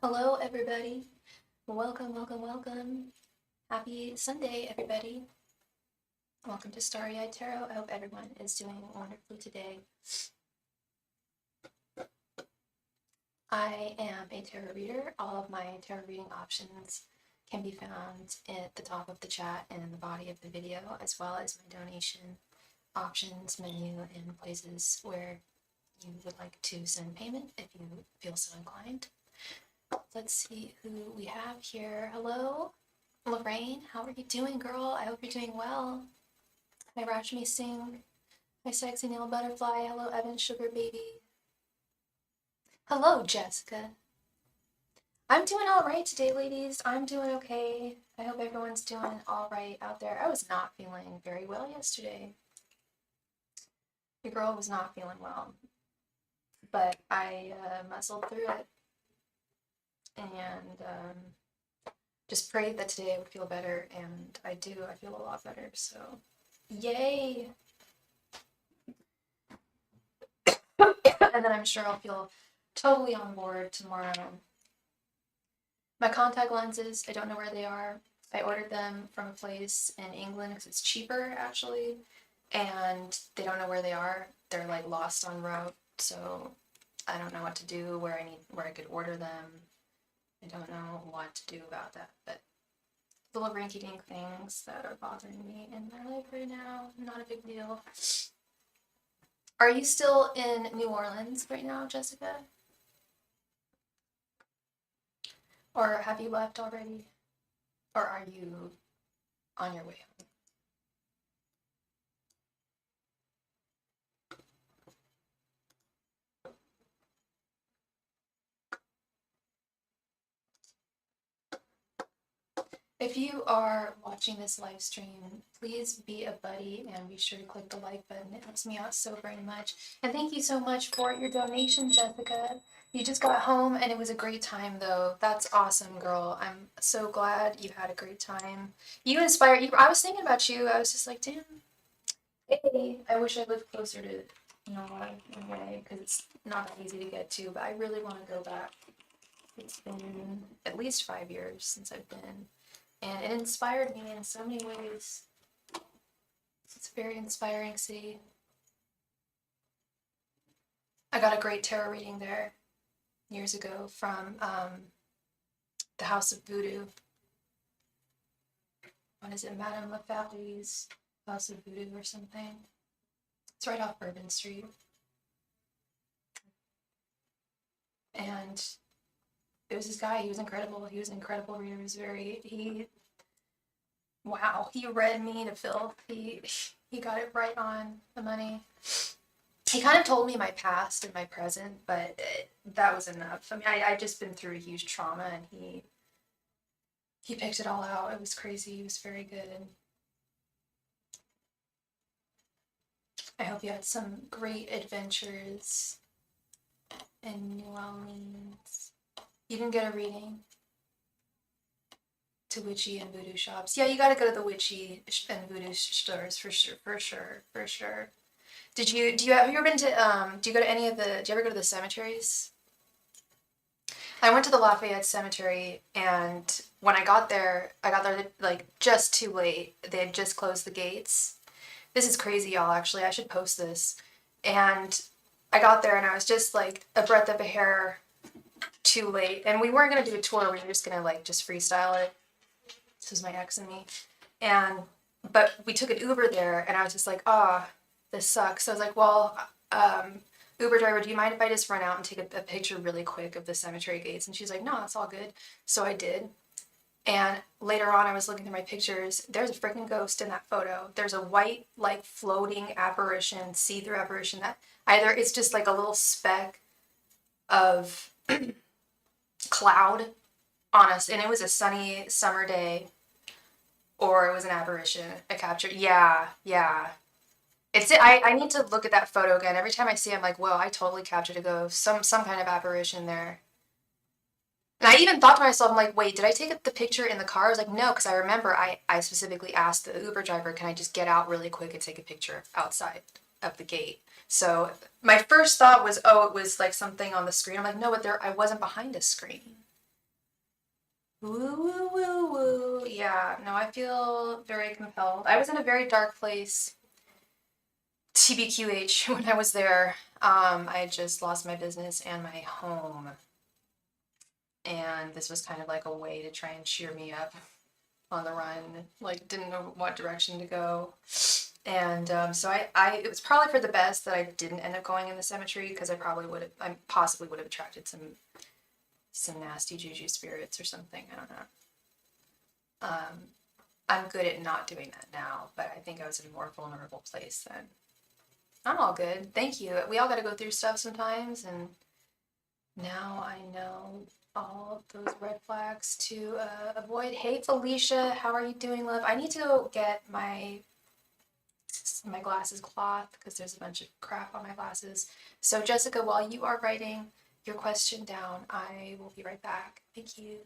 Hello, everybody. Welcome, welcome, welcome. Happy Sunday, everybody. Welcome to Starry Tarot. I hope everyone is doing wonderfully today. I am a tarot reader. All of my tarot reading options can be found at the top of the chat and in the body of the video, as well as my donation options menu and places where you would like to send payment if you feel so inclined. Let's see who we have here. Hello, Lorraine. How are you doing, girl? I hope you're doing well. Hi, Rashmi Singh. Hi, Sexy Nail Butterfly. Hello, Evan Sugar Baby. Hello, Jessica. I'm doing all right today, ladies. I'm doing okay. I hope everyone's doing all right out there. I was not feeling very well yesterday. Your girl was not feeling well, but I muscled through it and just prayed that today I would feel better, and I do. I feel a lot better, so yay! And then I'm sure I'll feel totally on board tomorrow. My contact lenses, I don't know where they are. I ordered them from a place in England because it's cheaper, actually, and they don't know where they are. They're like lost en route, so I don't know what to do, where I could order them. I don't know what to do about that, but little rinky-dink things that are bothering me in my life right now. Not a big deal. Are you still in New Orleans right now, Jessica? Or have you left already? Or are you on your way home? If you are watching this live stream, please be a buddy and be sure to click the like button. It helps me out so very much. And thank you so much for your donation, Jessica. You just got home and it was a great time, though. That's awesome, girl. I'm so glad you had a great time. You inspired you. I was thinking about you. I was just like, damn, hey, I wish I lived closer to, Norway, because it's not that easy to get to, but I really want to go back. It's been at least 5 years since I've been, and it inspired me in so many ways. It's a very inspiring city. I got a great tarot reading there years ago from the House of Voodoo. What is it, Madame Lafary's House of Voodoo or something? It's right off Bourbon Street. And it was this guy. He was incredible. He was an incredible reader. He was wow, he read me to filth. He got it right on the money. He kind of told me my past and my present, but that was enough. I mean, I'd just been through a huge trauma, and he picked it all out. It was crazy. He was very good. I hope you had some great adventures in New Orleans. You didn't get a reading to witchy and voodoo shops. Yeah, you gotta go to the witchy and voodoo stores for sure, for sure, for sure. Have you ever been to do you ever go to the cemeteries? I went to the Lafayette Cemetery, and when I got there like just too late. They had just closed the gates. This is crazy, y'all, actually. I should post this. And I got there and I was just like a breath of a hair too late. And we weren't gonna do a tour, we were just gonna like just freestyle it. This was my ex and me. But we took an Uber there, and I was just like, oh, this sucks. So I was like, well, Uber driver, do you mind if I just run out and take a picture really quick of the cemetery gates? And she's like, no, that's all good. So I did. And later on, I was looking through my pictures. There's a freaking ghost in that photo. There's a white, like, floating apparition, see-through apparition that either it's just like a little speck of cloud on us, and it was a sunny summer day, or it was an apparition I captured. Yeah, yeah. I need to look at that photo again. Every time I see it, I'm like, whoa, I totally captured a ghost. Some kind of apparition there. And I even thought to myself, I'm like, wait, did I take the picture in the car? I was like, no, because I remember I specifically asked the Uber driver, can I just get out really quick and take a picture outside of the gate? So my first thought was, oh, it was like something on the screen. I'm like, no, but I wasn't behind a screen. Woo, woo, woo, woo. Yeah, no, I feel very compelled. I was in a very dark place, TBQH, when I was there. I had just lost my business and my home. And this was kind of like a way to try and cheer me up on the run. Like, didn't know what direction to go. And so it was probably for the best that I didn't end up going in the cemetery, because I possibly would have attracted some nasty juju spirits or something. I don't know. I'm good at not doing that now, but I think I was in a more vulnerable place then. I'm all good. Thank you. We all got to go through stuff sometimes, and now I know all of those red flags to avoid. Hey, Felicia, how are you doing, love? I need to go get my glasses cloth because there's a bunch of crap on my glasses. So, Jessica, while you are writing your question down, I will be right back. Thank you.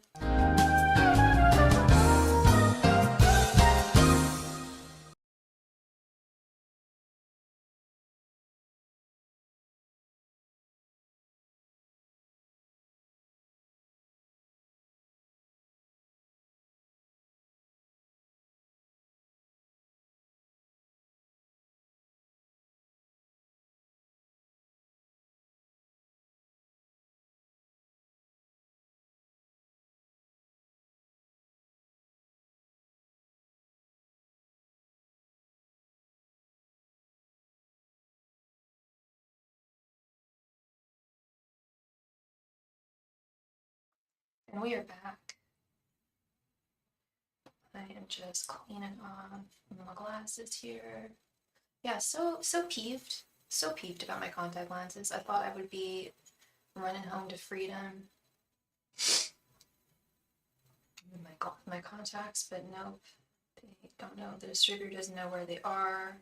And we are back. I am just cleaning off my glasses here. Yeah, so peeved about my contact lenses. I thought I would be running home to freedom with my contacts, but nope. They don't know. The distributor doesn't know where they are.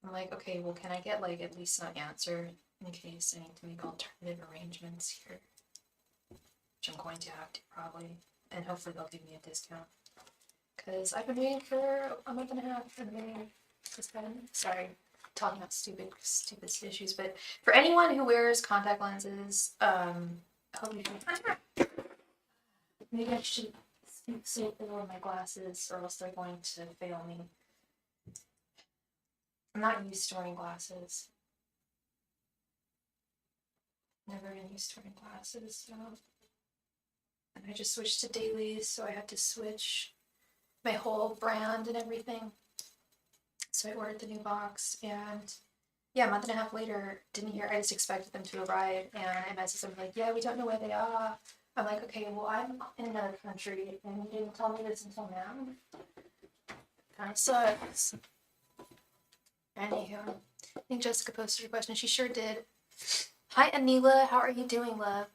I'm like, okay, well, can I get like at least an answer in case I need to make alternative arrangements here, which I'm going to have to probably, and hopefully they'll give me a discount, because I've been waiting for a month and a half and sorry, talking about stupid issues, but for anyone who wears contact lenses, hope you can, maybe I should save over my glasses, or else they're going to fail me. I'm not used to wearing glasses. Never been used to wearing glasses, so. And I just switched to dailies, so I had to switch my whole brand and everything. So I ordered the new box, and yeah, a month and a half later, didn't hear. I just expected them to arrive, and I messaged them like, yeah, we don't know where they are. I'm like, okay, well, I'm in another country, and you didn't tell me this until now. Kind of sucks. Anywho, I think Jessica posted her question. She sure did. Hi, Anila. How are you doing, love?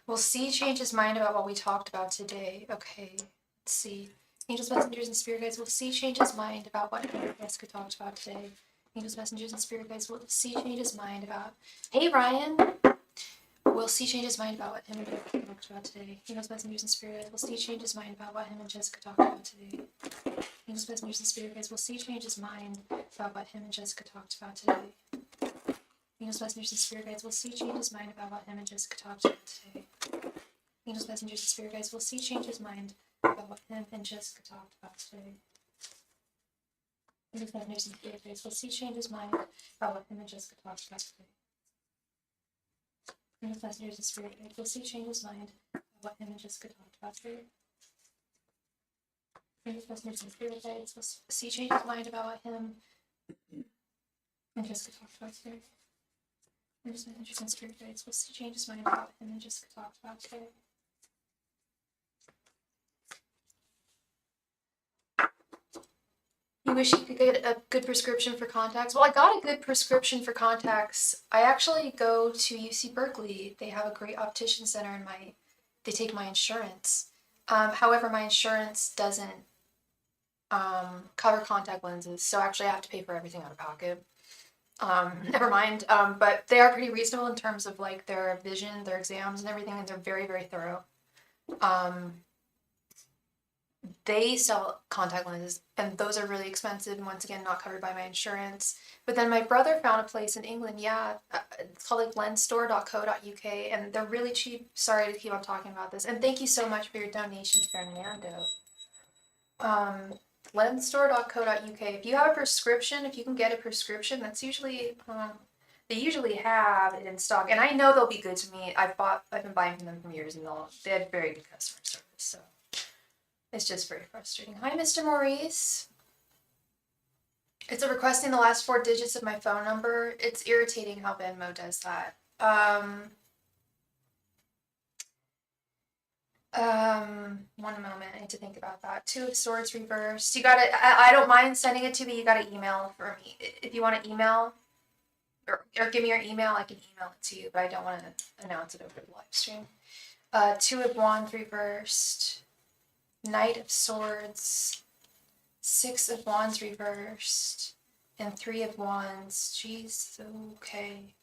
Will C change his mind about what we talked about today? Okay, let's see. Angels, messengers, and spirit guides, will C change his mind about what Jessica talked about today? Angels, messengers, and spirit guides, will C change his mind about... Hey, Ryan! Will C change his mind about what him and Jessica talked about today? Angels, messengers, and spirit guides, will C change his mind about what him and Jessica talked about today? Angels, messengers, and spirit guides, will C change his mind about what him and Jessica talked about today? Angels, messengers, and spirit guides, will C change his mind about what him and Jessica talked about today? Angels, messengers, and spirit guides, will C change his mind about what him and Jessica talked about today? Angels, messengers, and spirit guides, will C change his mind about what him and Jessica talked about today? Angels, messengers, and spirit guides, will C change his mind about what him and Jessica talked about today? Angels, messengers, and spirit guides, will C change his mind about what him and Jessica talked about today? Angels, messengers, and spirit guides, will C change his mind about what him and Jessica talked about today? You wish you could get a good prescription for contacts? Well, I got a good prescription for contacts. I actually go to UC Berkeley. They have a great optician center, and they take my insurance. However, my insurance doesn't cover contact lenses, so actually I have to pay for everything out of pocket. Never mind. But they are pretty reasonable in terms of like their vision, their exams, and everything, and they're very, very thorough. they sell contact lenses, and those are really expensive, and once again, not covered by my insurance. But then my brother found a place in England, it's called like lensstore.co.uk, and they're really cheap. Sorry to keep on talking about this, and thank you so much for your donation, Fernando. Lensstore.co.uk. If you have a prescription, if you can get a prescription, that's usually they usually have it in stock, and I know they'll be good to me. I've been buying from them for years, and they had very good customer service. So it's just very frustrating. Hi, Mr. Maurice. It's a requesting the last 4 digits of my phone number. It's irritating how Venmo does that. One moment. I need to think about that. 2 of Swords reversed. You gotta. I don't mind sending it to me. You gotta email for me if you want to email, or give me your email. I can email it to you, but I don't want to announce it over the live stream. 2 of Wands reversed. Knight of Swords. 6 of Wands reversed. And 3 of Wands. Jeez. Okay.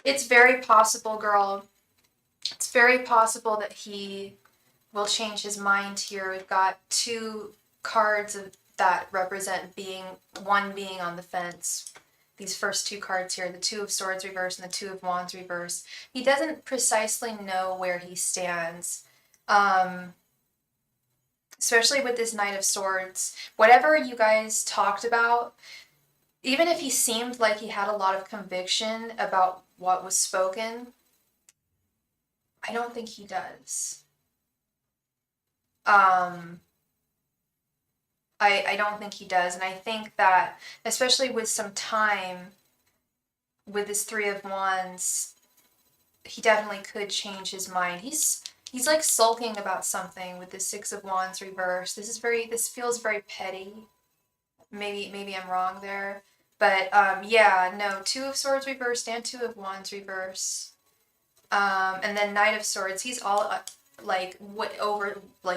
It's very possible, girl. It's very possible that he will change his mind here. We've got 2 cards that represent one being on the fence. These first 2 cards here, the 2 of Swords reversed and the 2 of Wands reversed. He doesn't precisely know where he stands. Especially with this Knight of Swords. Whatever you guys talked about, even if he seemed like he had a lot of conviction about what was spoken, I don't think he does. I don't think he does, and I think that, especially with some time, with this 3 of Wands, he definitely could change his mind. He's like sulking about something with the 6 of Wands reversed. This feels very petty. Maybe I'm wrong there. But yeah, no, 2 of Swords reversed and 2 of Wands reversed. And then Knight of Swords, he's all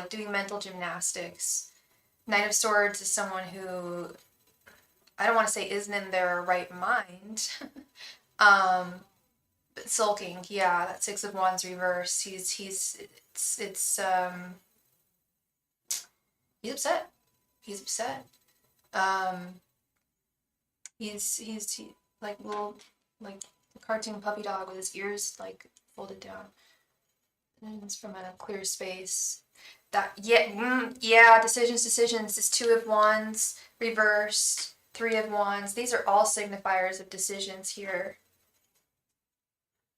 doing mental gymnastics. Knight of Swords is someone who, I don't want to say isn't in their right mind. But sulking, yeah, that 6 of Wands reversed. He's upset. He's upset. He's like little, like a cartoon puppy dog with his ears like folded down. And it's from a clear space. Decisions. It's 2 of Wands reversed, 3 of Wands. These are all signifiers of decisions here.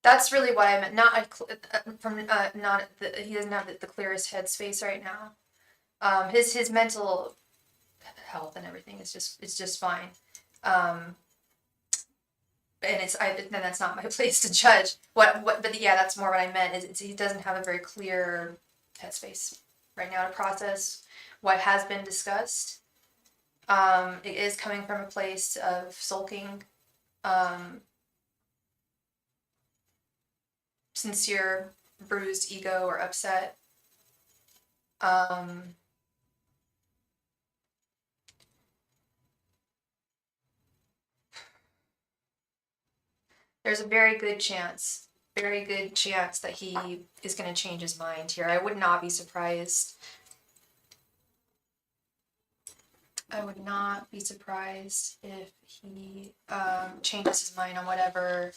That's really what I meant. He doesn't have the clearest headspace right now. His mental health and everything is just fine. And then that's not my place to judge but yeah, that's more what I meant. He doesn't have a very clear headspace right now to process what has been discussed. It is coming from a place of sulking, sincere, bruised ego or upset. There's a very good chance that he is going to change his mind here. I would not be surprised. I would not be surprised if he changes his mind on whatever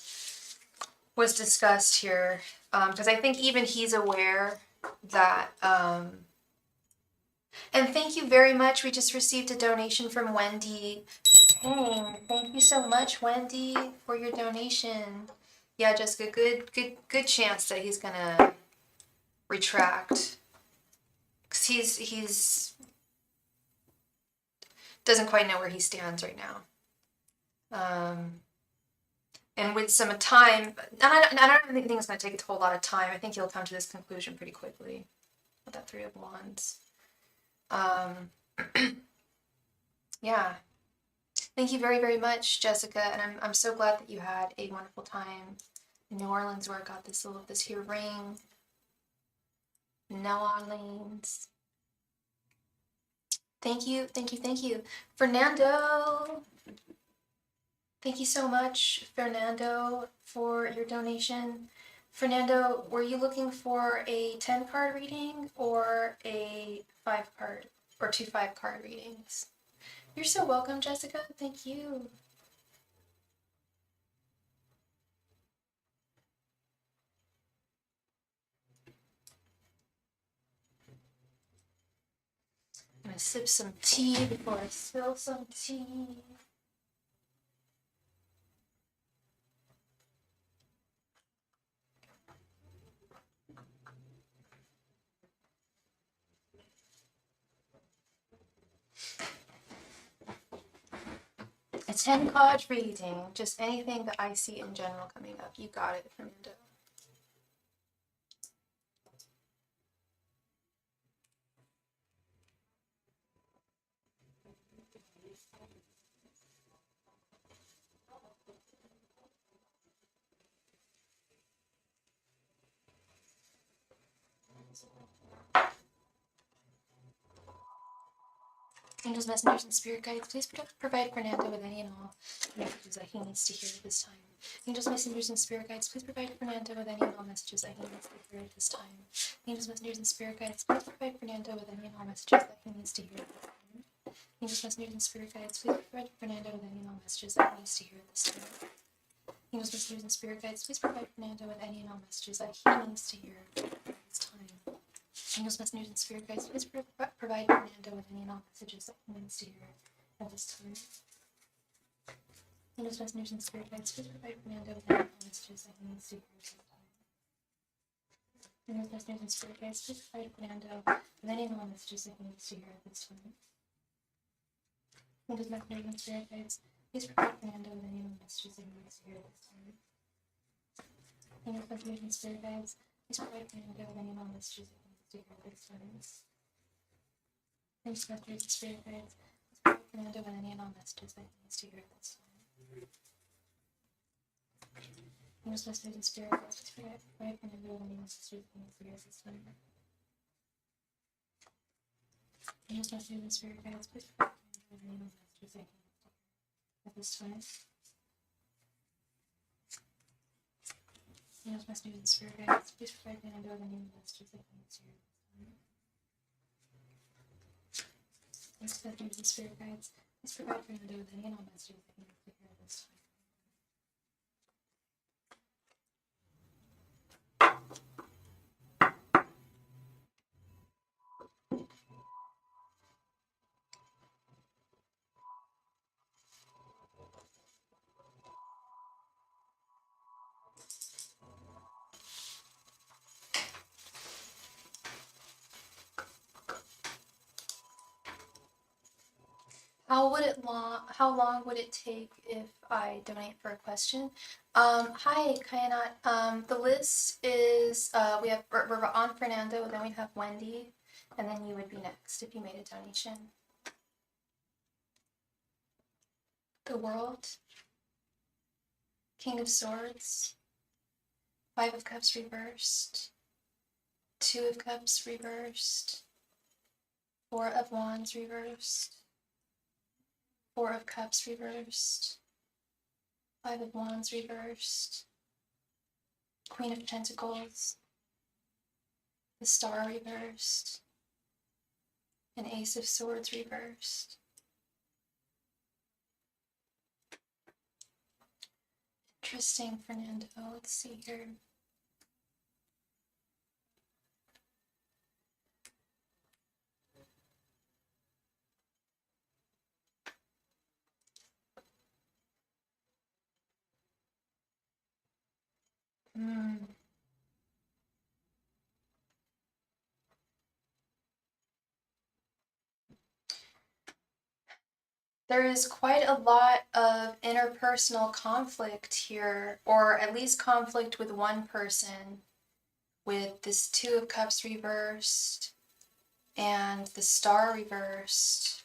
was discussed here. Because I think even he's aware that... and thank you very much. We just received a donation from Wendy. Hey, thank you so much, Wendy, for your donation. Yeah, Jessica, good chance that he's gonna retract. Because he's doesn't quite know where he stands right now. And with some time, I don't think it's going to take a whole lot of time. I think he'll come to this conclusion pretty quickly with that 3 of Wands. Yeah. Thank you very, very much, Jessica, and I'm so glad that you had a wonderful time in New Orleans, where I got this here ring. New Orleans. Thank you. Fernando! Thank you so much, Fernando, for your donation. Fernando, were you looking for a 10 card reading or a 5 card or 2 5 card readings? You're so welcome, Jessica. Thank you. I'm gonna sip some tea before I spill some tea. A 10 card reading, just anything that I see in general coming up. You got it, Fernando. Angels, messengers, and spirit guides, please provide Fernando with any and all messages that he needs to hear at this time. Angels, messengers, and spirit guides, please provide Fernando with any and all messages that he needs to hear at this time. Angels, messengers, and spirit guides, please provide Fernando with any and all messages that he needs to hear at this time. Angels, messengers, and spirit guides, please provide Fernando with any and all messages that he needs to hear at this time. Angels, messengers, and spirit guides, please provide Fernando with any and all messages that he needs to hear at this time. Angels, messengers, and spirit guides, please provide Fernando with any and all messages that he needs to hear at this time. Angels, messengers, and spirit guides, please provide Fernando with any and all messages that he needs to hear at this time. Angels, messengers, and spirit guides, please provide Fernando with any and all messages that he needs to hear at this time. Angels, messengers, and spirit guides, please provide Fernando with any and all messages that he needs to hear at this time. Angels, messengers, and spirit guides, please provide Fernando with any and all messages that he needs to hear at this time. Angels, messengers, and spirit guides, please provide Fernando with any and all messages that he needs to hear at this time. Angels, messengers, and spirit guides, please provide Fernando with any messages that he needs to hear at this time. Angels, messengers, and spirit guides, please provide Fernando with any messages that he needs to hear at this time. Angels, messengers, and spirit guides, please provide Fernando with any messages that he needs to hear at this time. Angels, messengers, and spirit guides, please provide Fernando with any and all messages that he needs to hear at this time. How long would it take if I donate for a question? Hi, Kayanat. The list is we're on Fernando, then we have Wendy, and then you would be next if you made a donation. The World, King of Swords, 5 of Cups reversed, 2 of Cups reversed, 4 of Wands reversed, 4 of Cups reversed, 5 of Wands reversed, Queen of Pentacles, the Star reversed, and Ace of Swords reversed. Interesting, Fernando. Let's see here. There is quite a lot of interpersonal conflict here, or at least conflict with one person, with this 2 of Cups reversed and the Star reversed.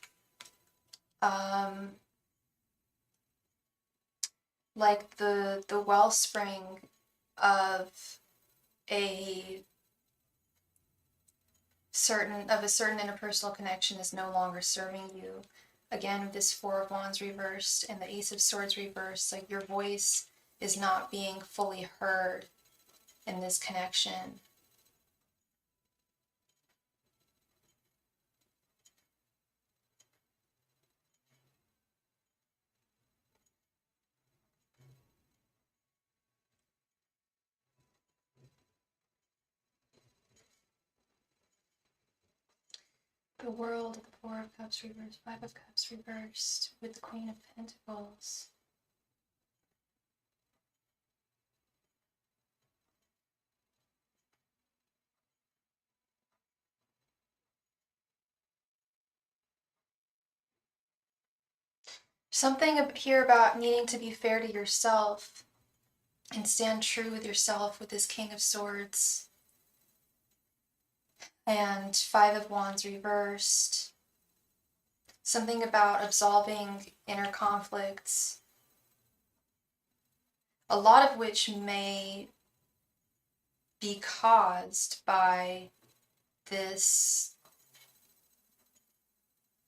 Like the wellspring of a certain interpersonal connection is no longer serving you. again with this Four of Wands reversed and the Ace of Swords reversed, like your voice is not being fully heard in this connection. The World, the Four of Cups reversed, Five of Cups reversed, with the Queen of Pentacles. Something here about needing to be fair to yourself and stand true with yourself with this King of Swords. And Five of Wands reversed. Something about absolving inner conflicts, a lot of which may be caused by this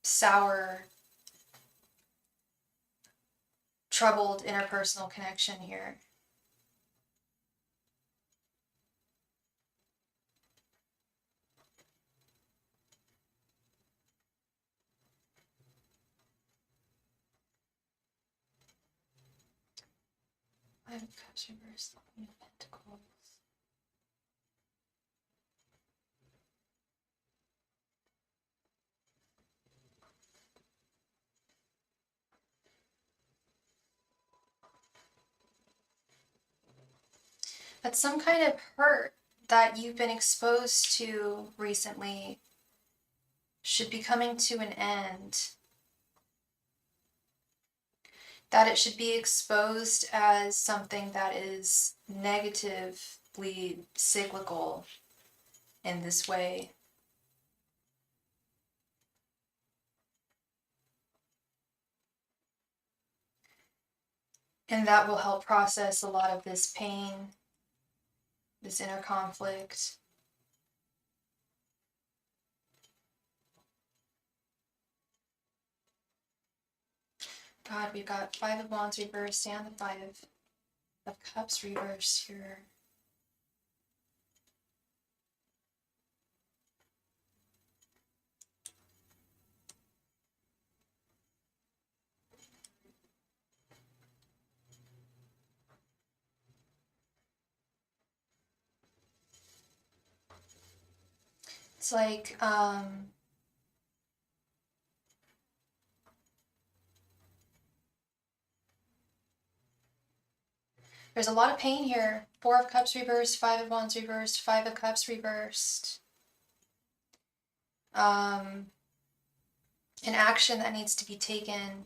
sour, troubled interpersonal connection here. Five of Cups reversed, the Queen of Pentacles. That's some kind of hurt that you've been exposed to recently should be coming to an end. That it should be exposed as something that is negatively cyclical in this way. And that will help process a lot of this pain, this inner conflict. God, we've got Five of Wands reversed and the Five of Cups reversed here. It's like, there's a lot of pain here. Four of Cups reversed, Five of Wands reversed, Five of Cups reversed. An action that needs to be taken.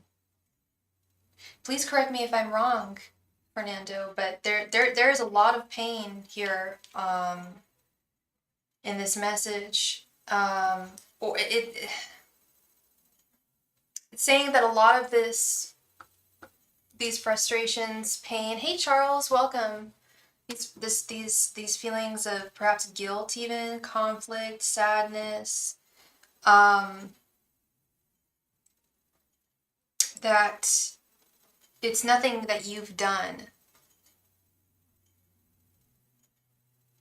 Please correct me if I'm wrong, Fernando, but there is a lot of pain here in this message. Or it's saying that a lot of these frustrations, pain. Hey Charles, welcome. These feelings of perhaps guilt, even conflict, sadness, that it's nothing that you've done.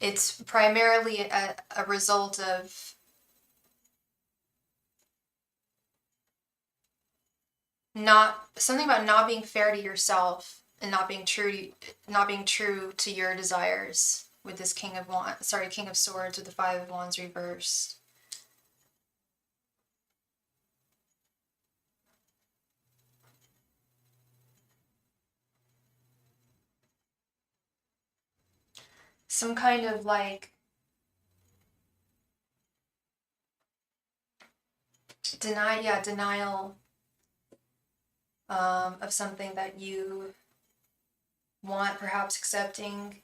It's primarily a result of something about not being fair to yourself and not being true to your desires with this King of Swords with the Five of Wands reversed. Some kind of like denial of something that you want, perhaps accepting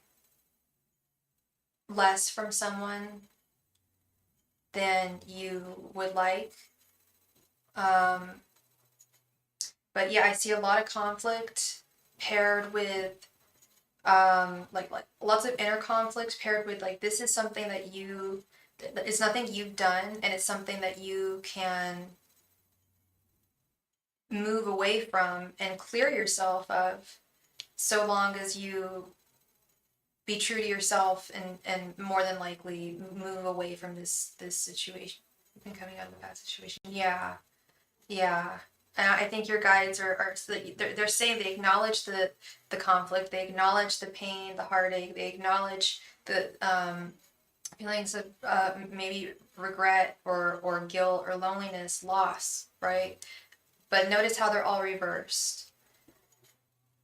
less from someone than you would like. But yeah, I see a lot of conflict paired with like lots of inner conflict paired with like this is something that it's nothing you've done, and it's something that you can move away from and clear yourself of, so long as you be true to yourself and more than likely move away from this situation. You've been coming out of the past situation. Yeah. And I think your guides are so they're saying they acknowledge the conflict, they acknowledge the pain, the heartache, they acknowledge the feelings of maybe regret or guilt or loneliness, loss, right? But notice how they're all reversed.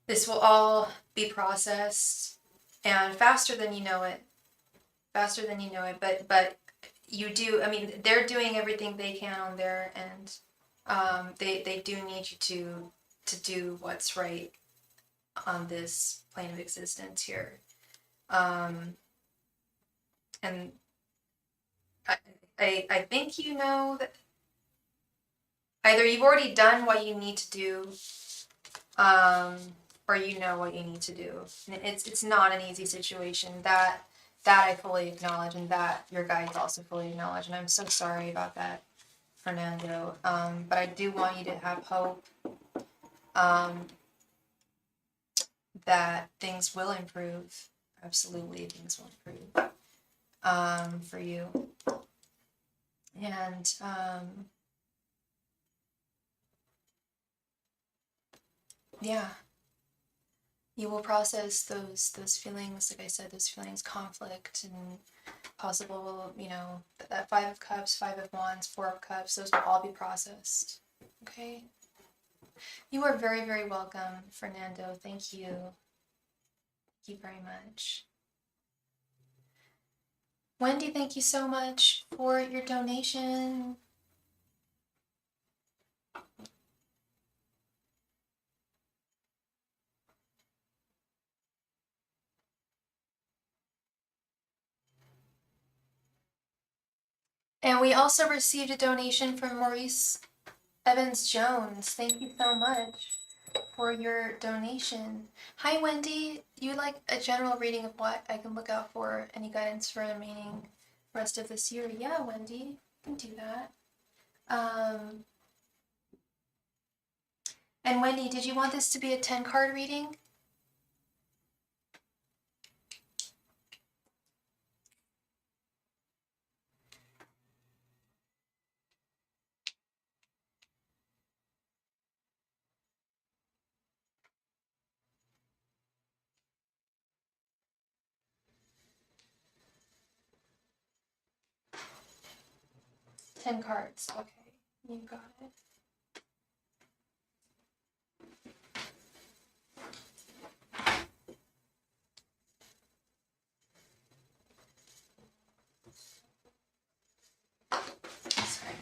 This will all be processed and faster than you know it. But you do, I mean, they're doing everything they can on their end. They do need you to do what's right on this plane of existence here. And I think you know that either you've already done what you need to do, or you know what you need to do. It's not an easy situation. That I fully acknowledge, and that your guides also fully acknowledge. And I'm so sorry about that, Fernando. But I do want you to have hope that things will improve. Absolutely, things will improve for you. And yeah, you will process those feelings, like I said, those feelings, conflict and possible, that Five of Cups, Five of Wands, Four of Cups, those will all be processed. Okay? You are very, very welcome, Fernando. Thank you. Thank you very much. Wendy, thank you so much for your donation. And we also received a donation from Maurice Evans-Jones. Thank you so much for your donation. Hi, Wendy. You like a general reading of what I can look out for? Any guidance for the remaining rest of this year? Yeah, Wendy, you can do that. And Wendy, did you want this to be a 10-card reading? Ten cards. Okay, you got it. Sorry.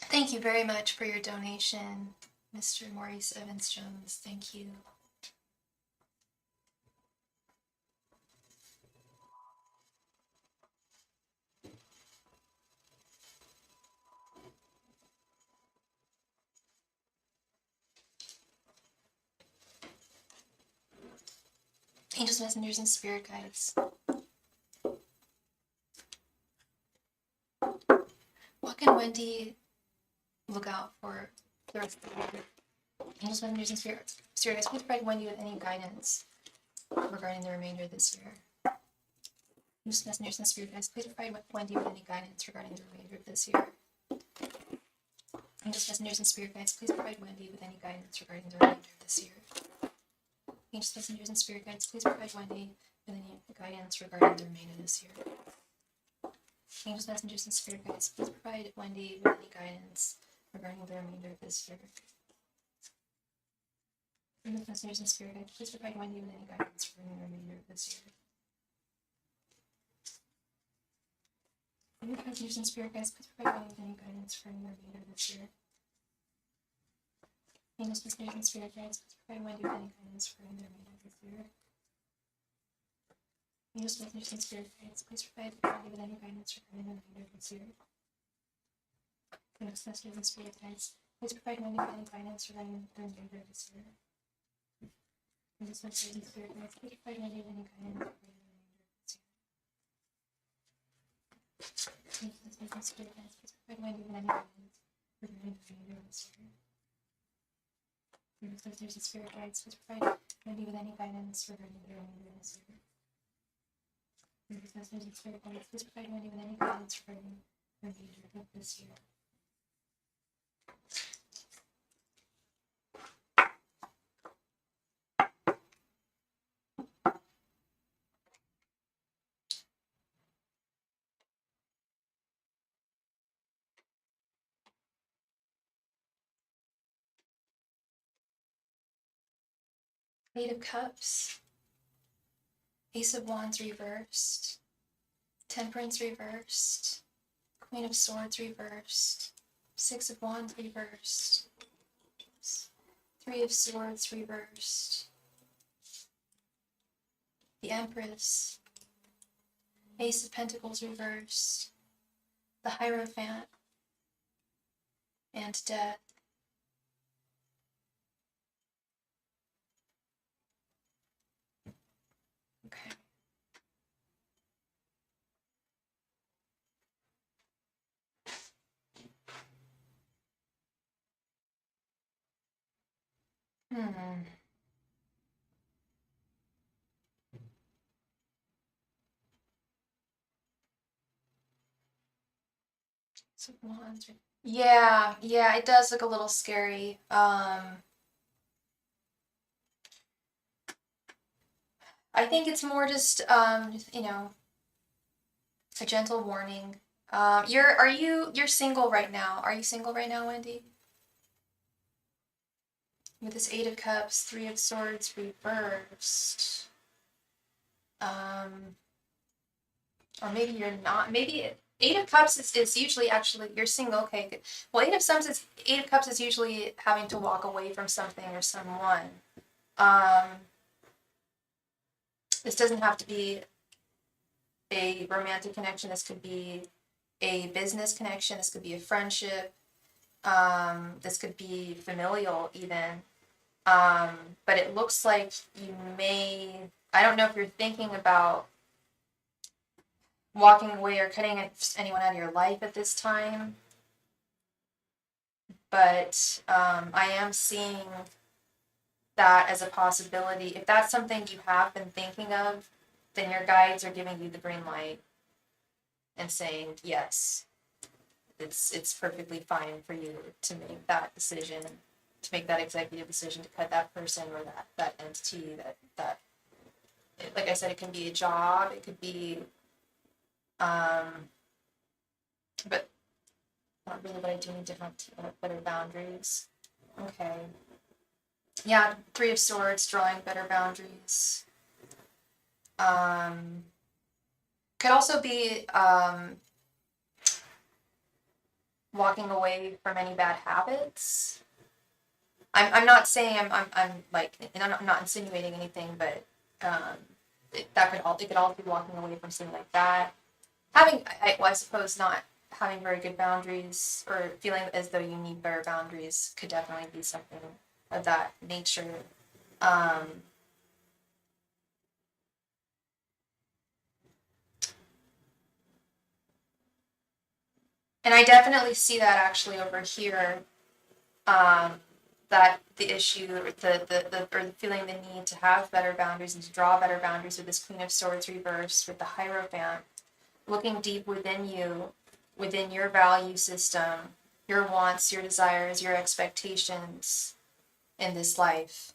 Thank you very much for your donation, Mr. Maurice Evans-Jones. Thank you. Angels, messengers, and spirit guides. What can Wendy look out for the rest of the year? Angels, messengers, and spirit guides, please provide Wendy with any guidance regarding the remainder of this year. Angels, messengers, and spirit guides, please provide Wendy with any guidance regarding the remainder of this year. Angels, messengers, and spirit guides, please provide Wendy with any guidance regarding the remainder of this year. Angels, messengers, and spirit guides, please provide Wendy with any guidance regarding the remainder of this year. Angels, messengers, and spirit guides, please provide Wendy with any guidance regarding the remainder of this year. Angels, messengers, and spirit guides, please provide Wendy with any guidance regarding the remainder of this year. Using spirit guides, please provide me with any guidance for the remainder of this year. Venus using spirit guides, please provide Wendy with any guidance for the remainder of this year. Venus using spirit guides, please provide Wendy with any guidance for the remainder of this year. Venus using spirit guides, please provide Wendy with any guidance for the remainder of this year. Venus using spirit guides, please provide Wendy with any guidance for the remainder of this year. Spirit guides, please provide Wendy with any guidance for the remainder of this year. There's spirit guides, please provide Wendy with any guidance for the remainder of this year. There's spirit guides, please provide Wendy with any guidance for the remainder of this year. Eight of Cups, Ace of Wands reversed, Temperance reversed, Queen of Swords reversed, Six of Wands reversed, Three of Swords reversed, the Empress, Ace of Pentacles reversed, the Hierophant, and Death. Okay. So Wands. Yeah, it does look a little scary. I think it's more just you know, a gentle warning. You're single right now. Are you single right now, Wendy? With this Eight of Cups, Three of Swords reversed. Or maybe you're not. Maybe Eight of Cups is usually actually you're single. Okay, good. Well, Eight of Cups is usually having to walk away from something or someone. This doesn't have to be a romantic connection. This could be a business connection. This could be a friendship. This could be familial even. But it looks like you may, I don't know if you're thinking about walking away or cutting anyone out of your life at this time. But I am seeing that as a possibility. If that's something you have been thinking of, then your guides are giving you the green light and saying, yes, it's perfectly fine for you to make that decision, to make that executive decision to cut that person or that entity, that like I said, it can be a job, it could be, but not really what I do need to have better boundaries. Okay. Yeah, Three of Swords, drawing better boundaries. Could also be walking away from any bad habits. I'm not saying I'm like, and I'm not insinuating anything, but it could all be walking away from something like that. I suppose not having very good boundaries or feeling as though you need better boundaries could definitely be something of that nature. And I definitely see that actually over here, that the issue, or the feeling the need to have better boundaries and to draw better boundaries with this Queen of Swords reversed with the Hierophant, looking deep within you, within your value system, your wants, your desires, your expectations in this life,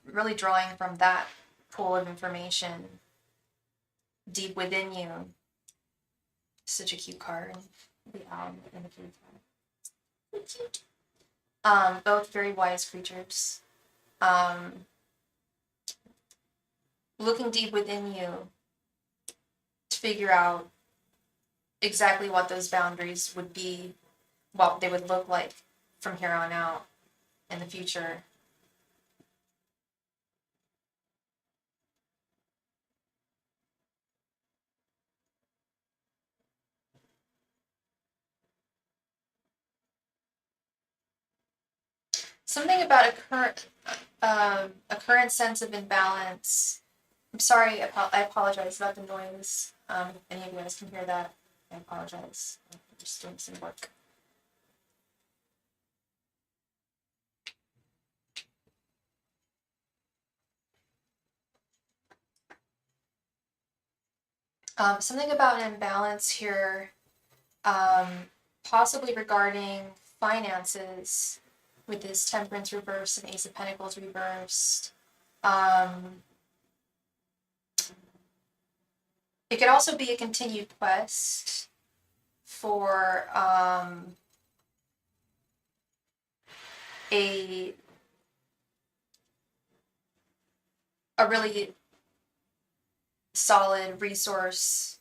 really drawing from that pool of information deep within you. Such a cute card. The owl and the cute card. Both very wise creatures. Looking deep within you to figure out exactly what those boundaries would be, what they would look like from here on out in the future. Something about a current sense of imbalance. I'm sorry, I apologize about the noise. If any of you guys can hear that, I apologize. I'm just doing some work. Something about an imbalance here, um, possibly regarding finances with this Temperance reversed and Ace of Pentacles reversed. It could also be a continued quest for a a really solid resource,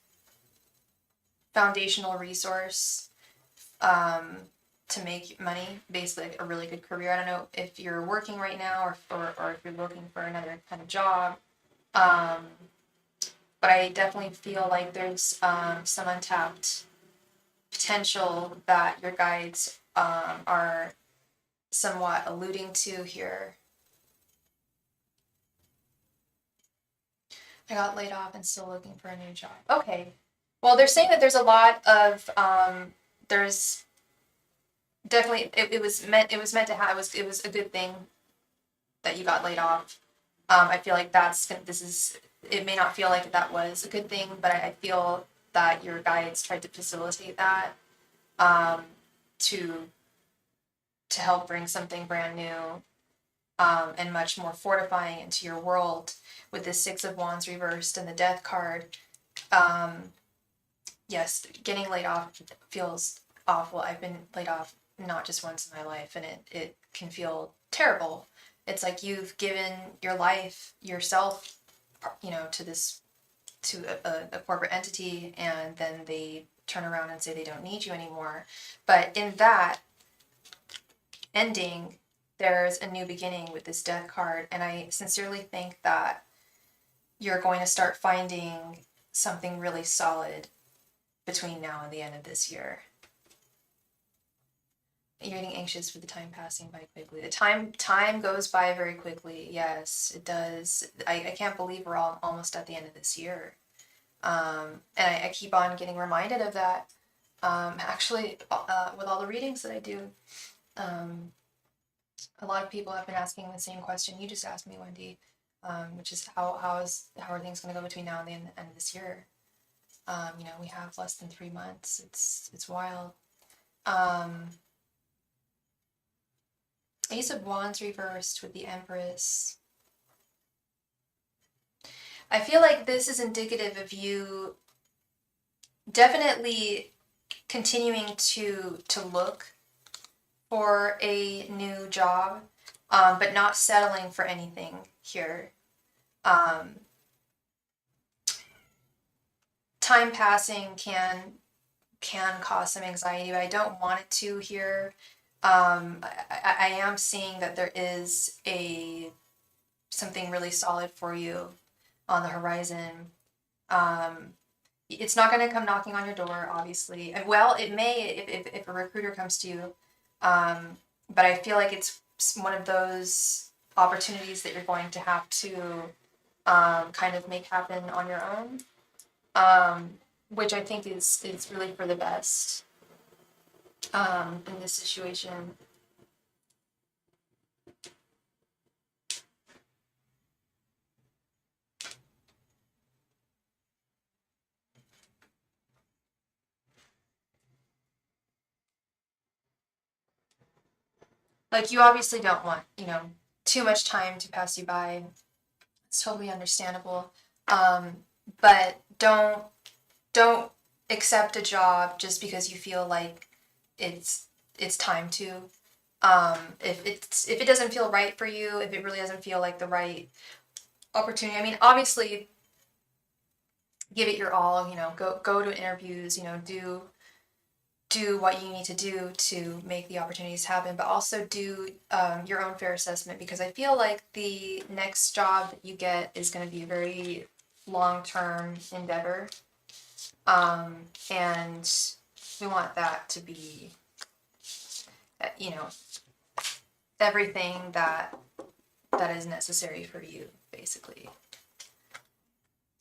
foundational resource, um, to make money, basically a really good career. I don't know if you're working right now or if you're looking for another kind of job. Um, but I definitely feel like there's some untapped potential that your guides are somewhat alluding to here. I got laid off and still looking for a new job. Okay. Well, they're saying that there's a lot of there's definitely it was meant to have it was a good thing that you got laid off. I feel like this is it may not feel like that was a good thing, but I feel that your guides tried to facilitate that um, to help bring something brand new and much more fortifying into your world with the Six of Wands reversed and the Death card. Um, yes, getting laid off feels awful. I've been laid off not just once in my life, and it can feel terrible. It's like you've given your life, yourself, to this a corporate entity, and then they turn around and say they don't need you anymore. But in that ending, there's a new beginning with this Death card, and I sincerely think that you're going to start finding something really solid between now and the end of this year. You're getting anxious for the time passing by quickly. The time goes by very quickly. Yes, it does. I can't believe we're all almost at the end of this year. And I keep on getting reminded of that. Actually, with all the readings that I do, a lot of people have been asking the same question you just asked me, Wendy, which is how are things going to go between now and the end of this year? We have less than 3 months. It's wild. Ace of Wands reversed with the Empress. I feel like this is indicative of you definitely continuing to look for a new job, but not settling for anything here. Time passing can cause some anxiety, but I don't want it to here. I am seeing that there is something really solid for you on the horizon. It's not going to come knocking on your door, obviously. Well, it may if a recruiter comes to you, but I feel like it's one of those opportunities that you're going to have to kind of make happen on your own, which I think is really for the best in this situation. Like, you obviously don't want, too much time to pass you by. It's totally understandable. But don't accept a job just because you feel like it's time to. If it doesn't feel right for you, if it really doesn't feel like the right opportunity. I mean, obviously give it your all, you know, go to interviews, you know, do what you need to do to make the opportunities happen, but also do your own fair assessment, because I feel like the next job that you get is going to be a very long-term endeavor, and we want that to be, you know, everything that is necessary for you, basically.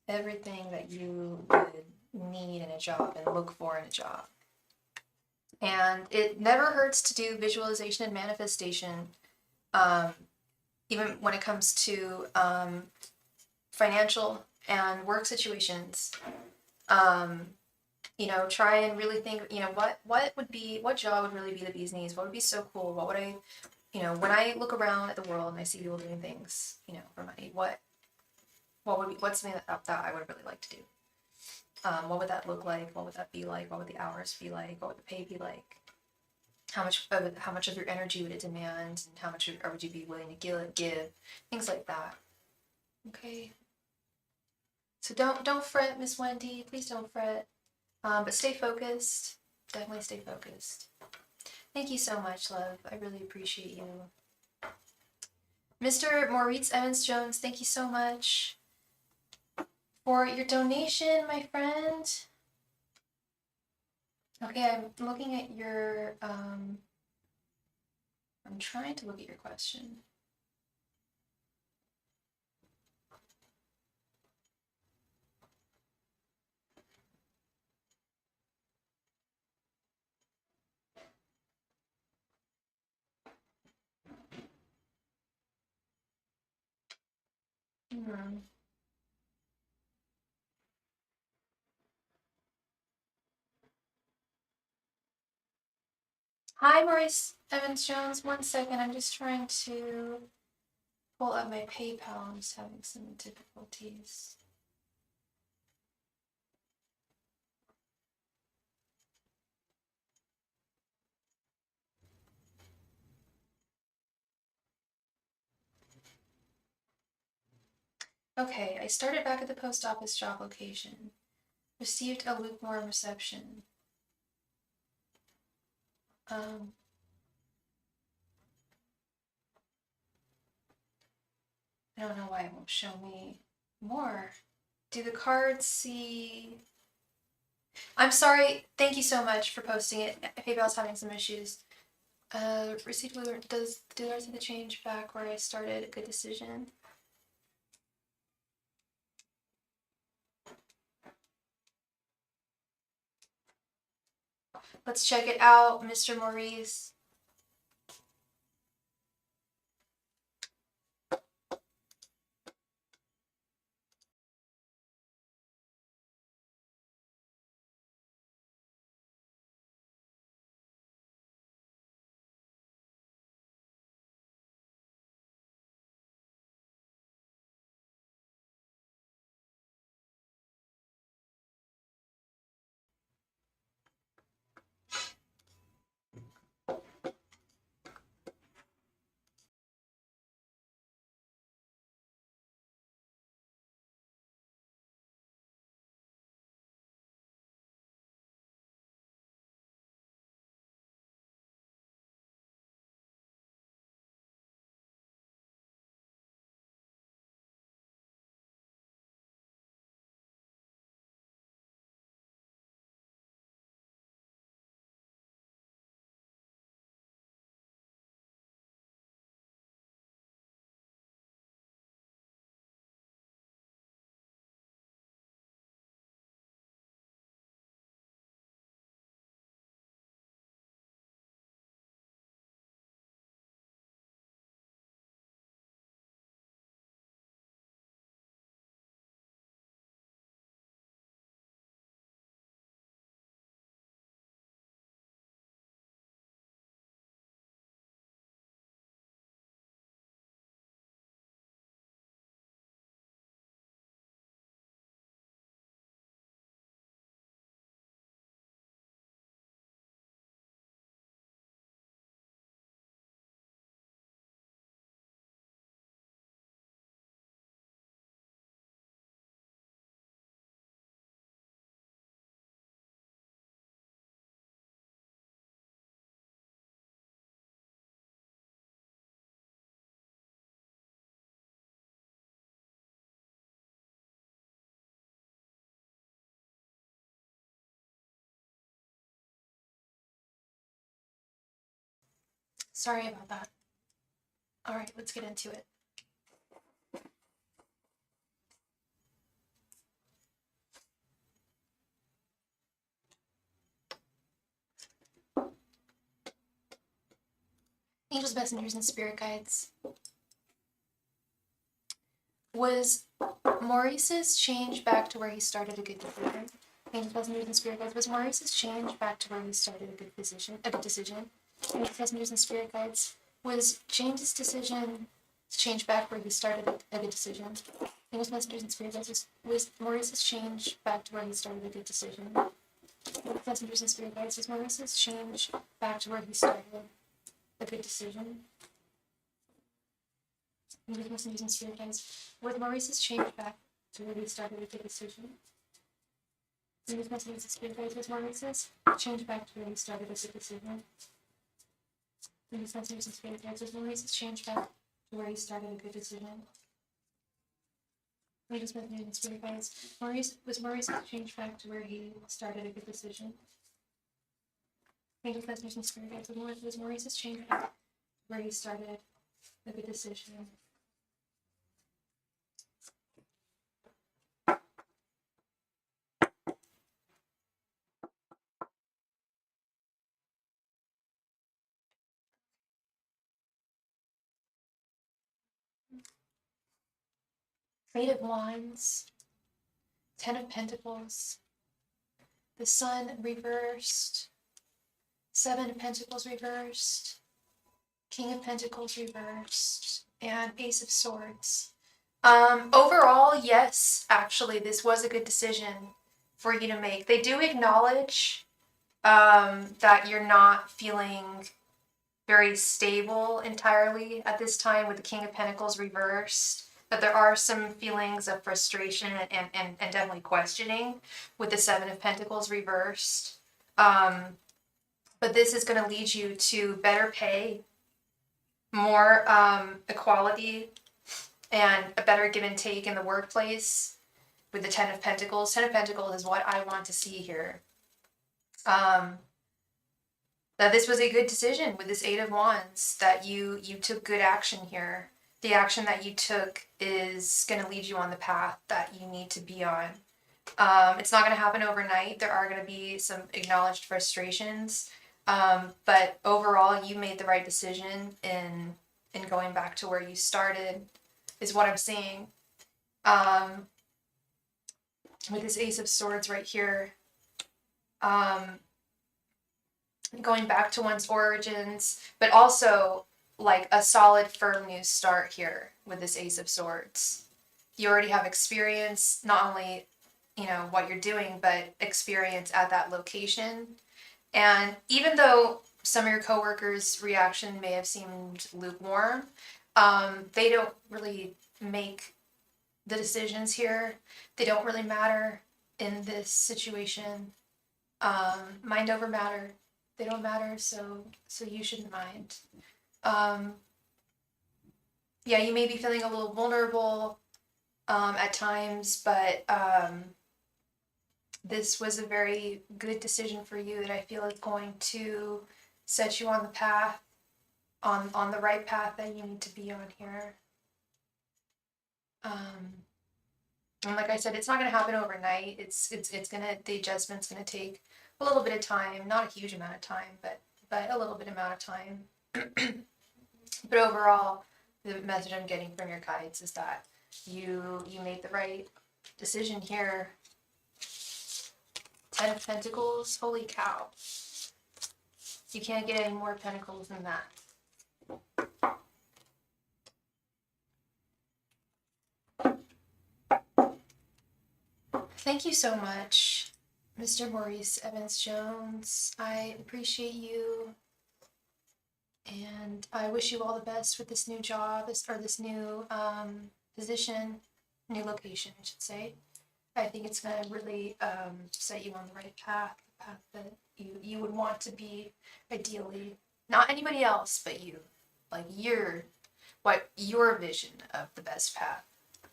Everything that you would need in a job and look for in a job. And it never hurts to do visualization and manifestation, even when it comes to financial and work situations. You know, try and really think, you know, what job would really be the bee's knees? What would be so cool? What would I, you know, when I look around at the world and I see people doing things, you know, for money, what's something that I would really like to do? What would that look like? What would that be like? What would the hours be like? What would the pay be like? How much of your energy would it demand, and how much would you be willing to give? Things like that. Okay. So don't fret, Miss Wendy. Please don't fret. But stay focused. Definitely stay focused. Thank you so much, love. I really appreciate you. Mr. Maurice Evans Jones, thank you so much for your donation, my friend. Okay, I'm looking at your, I'm trying to look at your question. Hi, Maurice Evans Jones. 1 second, I'm just trying to pull up my PayPal. I'm just having some difficulties. Okay, I started back at the post office job location. Received a lukewarm reception. I don't know why it won't show me more. Do the cards see? I'm sorry. Thank you so much for posting it. PayPal's having some issues. Received do I see the change back where I started? Good decision. Let's check it out, Mr. Maurice. Sorry about that. All right, let's get into it. Angels, messengers, and spirit guides. Was Maurice's change back to where he started a good decision? Angels, messengers, and spirit guides. Was Maurice's change back to where he started a good decision? Angels, messengers, and spirit guides. Was James's decision to change back where he started a good decision? Angels, messengers, and spirit guides. Was Maurice's change back to where he started a good decision? Angels, messengers, and spirit guides. Was Maurice's change back to where he started a good decision? Angels, messengers, and spirit guides. Was Maurice's change back to where he started a good decision? Angels, messengers, and spirit guides. Was Maurice's change back to where he started a good decision? Angels, messengers, and spirit guides. Was Maurice's change back to where he started a good decision? Angels, messengers, and spirit guides. Was Maurice's change back to where he started a good decision? Angels, messengers, and spirit guides. Was Maurice's change back to where he started a good decision? Eight of Wands, Ten of Pentacles, the Sun reversed, Seven of Pentacles reversed, King of Pentacles reversed, and Ace of Swords. Overall, yes, actually, this was a good decision for you to make. They do acknowledge that you're not feeling very stable entirely at this time with the King of Pentacles reversed. But there are some feelings of frustration and definitely questioning with the Seven of Pentacles reversed. But this is going to lead you to better pay, more equality, and a better give and take in the workplace with the Ten of Pentacles. Ten of Pentacles is what I want to see here. That this was a good decision with this Eight of Wands, that you took good action here. The action that you took is going to lead you on the path that you need to be on. It's not going to happen overnight. There are going to be some acknowledged frustrations. But overall, you made the right decision in going back to where you started, is what I'm seeing. With this Ace of Swords right here, going back to one's origins, but also like a solid, firm new start here with this Ace of Swords. You already have experience, not only, what you're doing, but experience at that location. And even though some of your coworkers' reaction may have seemed lukewarm, they don't really make the decisions here. They don't really matter in this situation. Mind over matter. They don't matter, so you shouldn't mind. Yeah, you may be feeling a little vulnerable at times, but this was a very good decision for you that I feel is going to set you on the path, on the right path that you need to be on here. And like I said, it's not going to happen overnight. The adjustment's going to take a little bit of time, not a huge amount of time, but a little bit amount of time. But overall, the message I'm getting from your guides is that you made the right decision here. Ten of Pentacles, holy cow. You can't get any more pentacles than that. Thank you so much, Mr. Maurice Evans-Jones. I appreciate you, and I wish you all the best with this new job, this new position, new location, I should say. I think it's going to really set you on the right path, the path that you would want to be, ideally. Not anybody else, but you. Like what your vision of the best path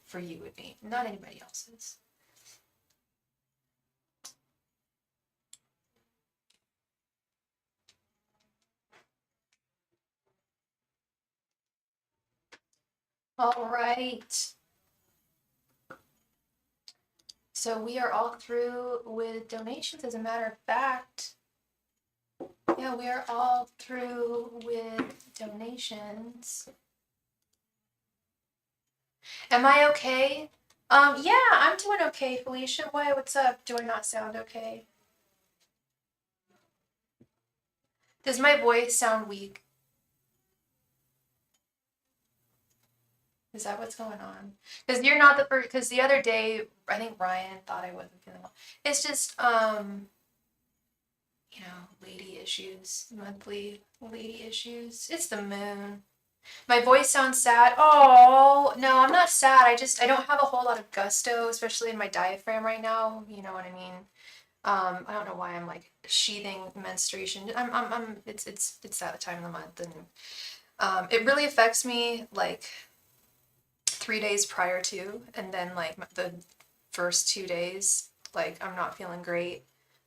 for you would be, not anybody else's. All right. So we are all through with donations, as a matter of fact. Yeah, we are all through with donations. Am I okay? Yeah, I'm doing okay, Felicia. Why, what's up? Do I not sound okay? Does my voice sound weak? Is that what's going on? Because you're not the first, because the other day, I think Ryan thought I wasn't feeling well. It's just, you know, lady issues, monthly lady issues. It's the moon. My voice sounds sad. Oh, no, I'm not sad. I don't have a whole lot of gusto, especially in my diaphragm right now. You know what I mean? I don't know why I'm like sheathing menstruation. It's that time of the month, and it really affects me like 3 days prior to, and then like the first 2 days, like I'm not feeling great.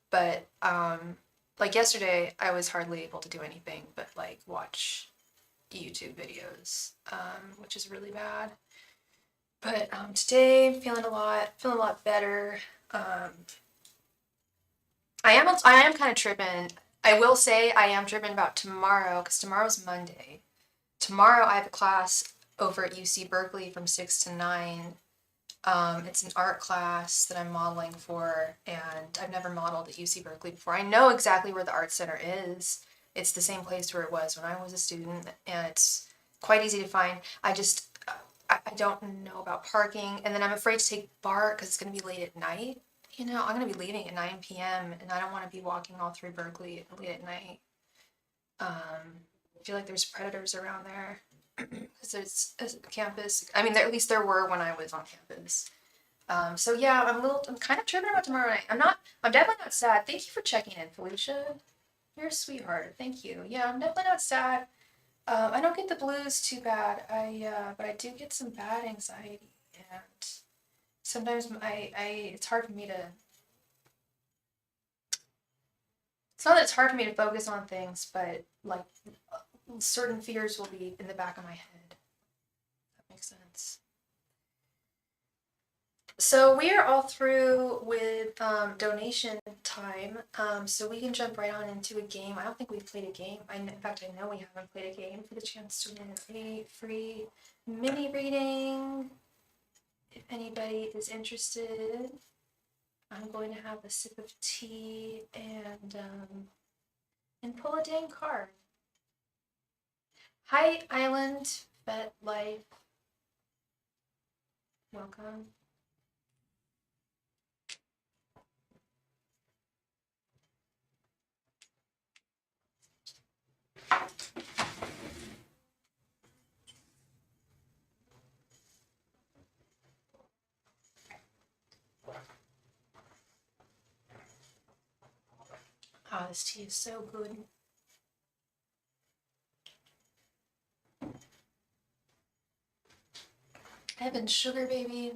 But like yesterday, I was hardly able to do anything but like watch YouTube videos, which is really bad. But today, I'm feeling a lot better. I am kind of tripping. I will say I am tripping about tomorrow because tomorrow's Monday. Tomorrow I have a class over at UC Berkeley from 6 to 9. It's an art class that I'm modeling for, and I've never modeled at UC Berkeley before. I know exactly where the art center is. It's the same place where it was when I was a student, and it's quite easy to find. I don't know about parking, and then I'm afraid to take BART because it's going to be late at night. You know, I'm going to be leaving at 9 p.m., and I don't want to be walking all through Berkeley late at night. I feel like there's predators around there because it's a campus. I mean, at least there were when I was on campus. So yeah, I'm kind of tripping about tomorrow night. I'm definitely not sad. Thank you for checking in, Felicia. You're a sweetheart. Thank you. Yeah, I'm definitely not sad. I don't get the blues too bad. But I do get some bad anxiety, and sometimes it's hard for me to. It's not that it's hard for me to focus on things, but like certain fears will be in the back of my head. That makes sense. So we are all through with donation time, so we can jump right on into a game. I don't think we've played a game. In fact, I know we haven't played a game for the chance to win a free mini reading. If anybody is interested, I'm going to have a sip of tea and pull a dang card. Hi, Island Vet Life. Welcome. Oh, this tea is so good. Evan Sugar Baby.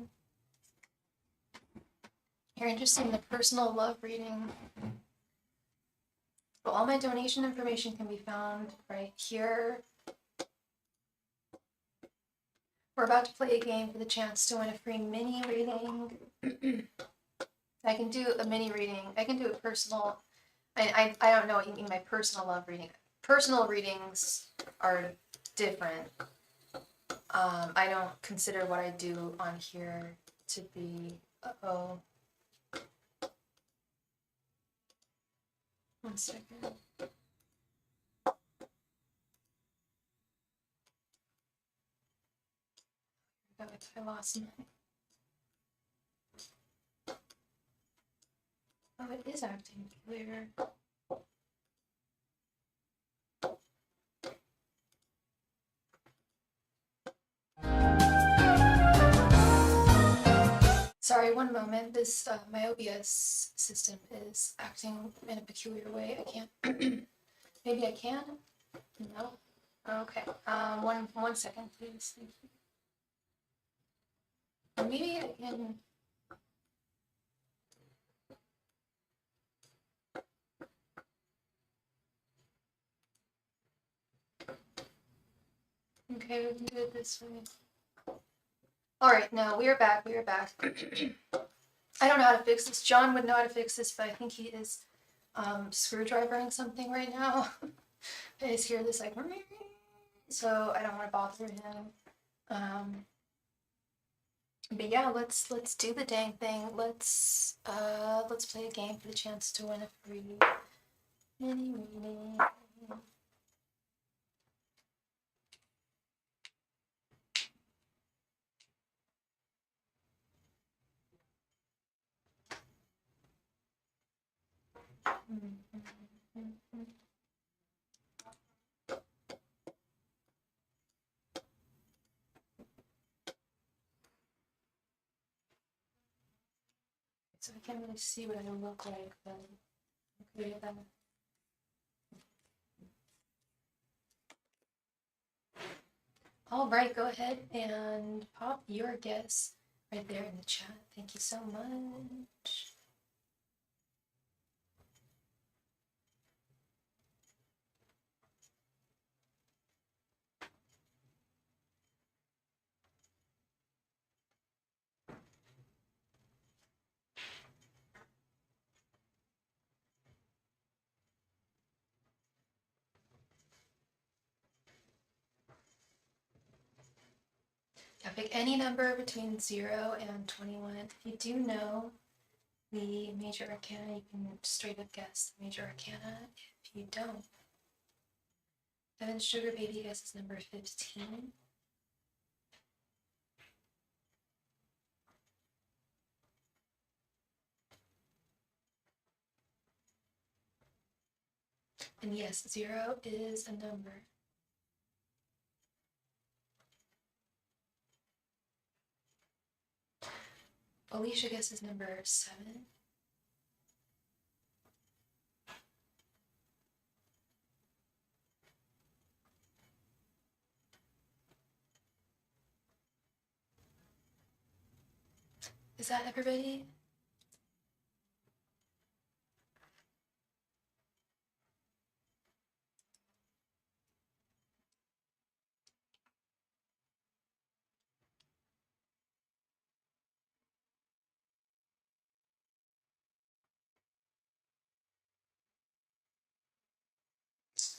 You're interested in the personal love reading. Well, all my donation information can be found right here. We're about to play a game for the chance to win a free mini reading. I can do a mini reading. I can do a personal. I don't know what you mean by personal love reading. Personal readings are different. I don't consider what I do on here to be. Uh-oh. One second. I lost my. Oh, it is acting clear. Sorry, one moment. This my OBS system is acting in a peculiar way. I can't. Maybe I can. No. Okay. One second, please. Or maybe I can. Okay, we can do it this way. All right, now we are back. We are back. I don't know how to fix this. John would know how to fix this, but I think he is screwdrivering something right now. I just hear this like, so I don't want to bother him. But yeah, let's do the dang thing. Let's play a game for the chance to win a free mini reading. So I can't really see what I look like, but okay, then. All right, go ahead and pop your guess right there in the chat. Thank you so much. Now pick any number between 0 and 21. If you do know the major arcana, you can straight up guess the major arcana. If you don't, Evan's sugar baby guesses number 15. And yes, 0 is a number. Alicia guesses number 7. Is that everybody?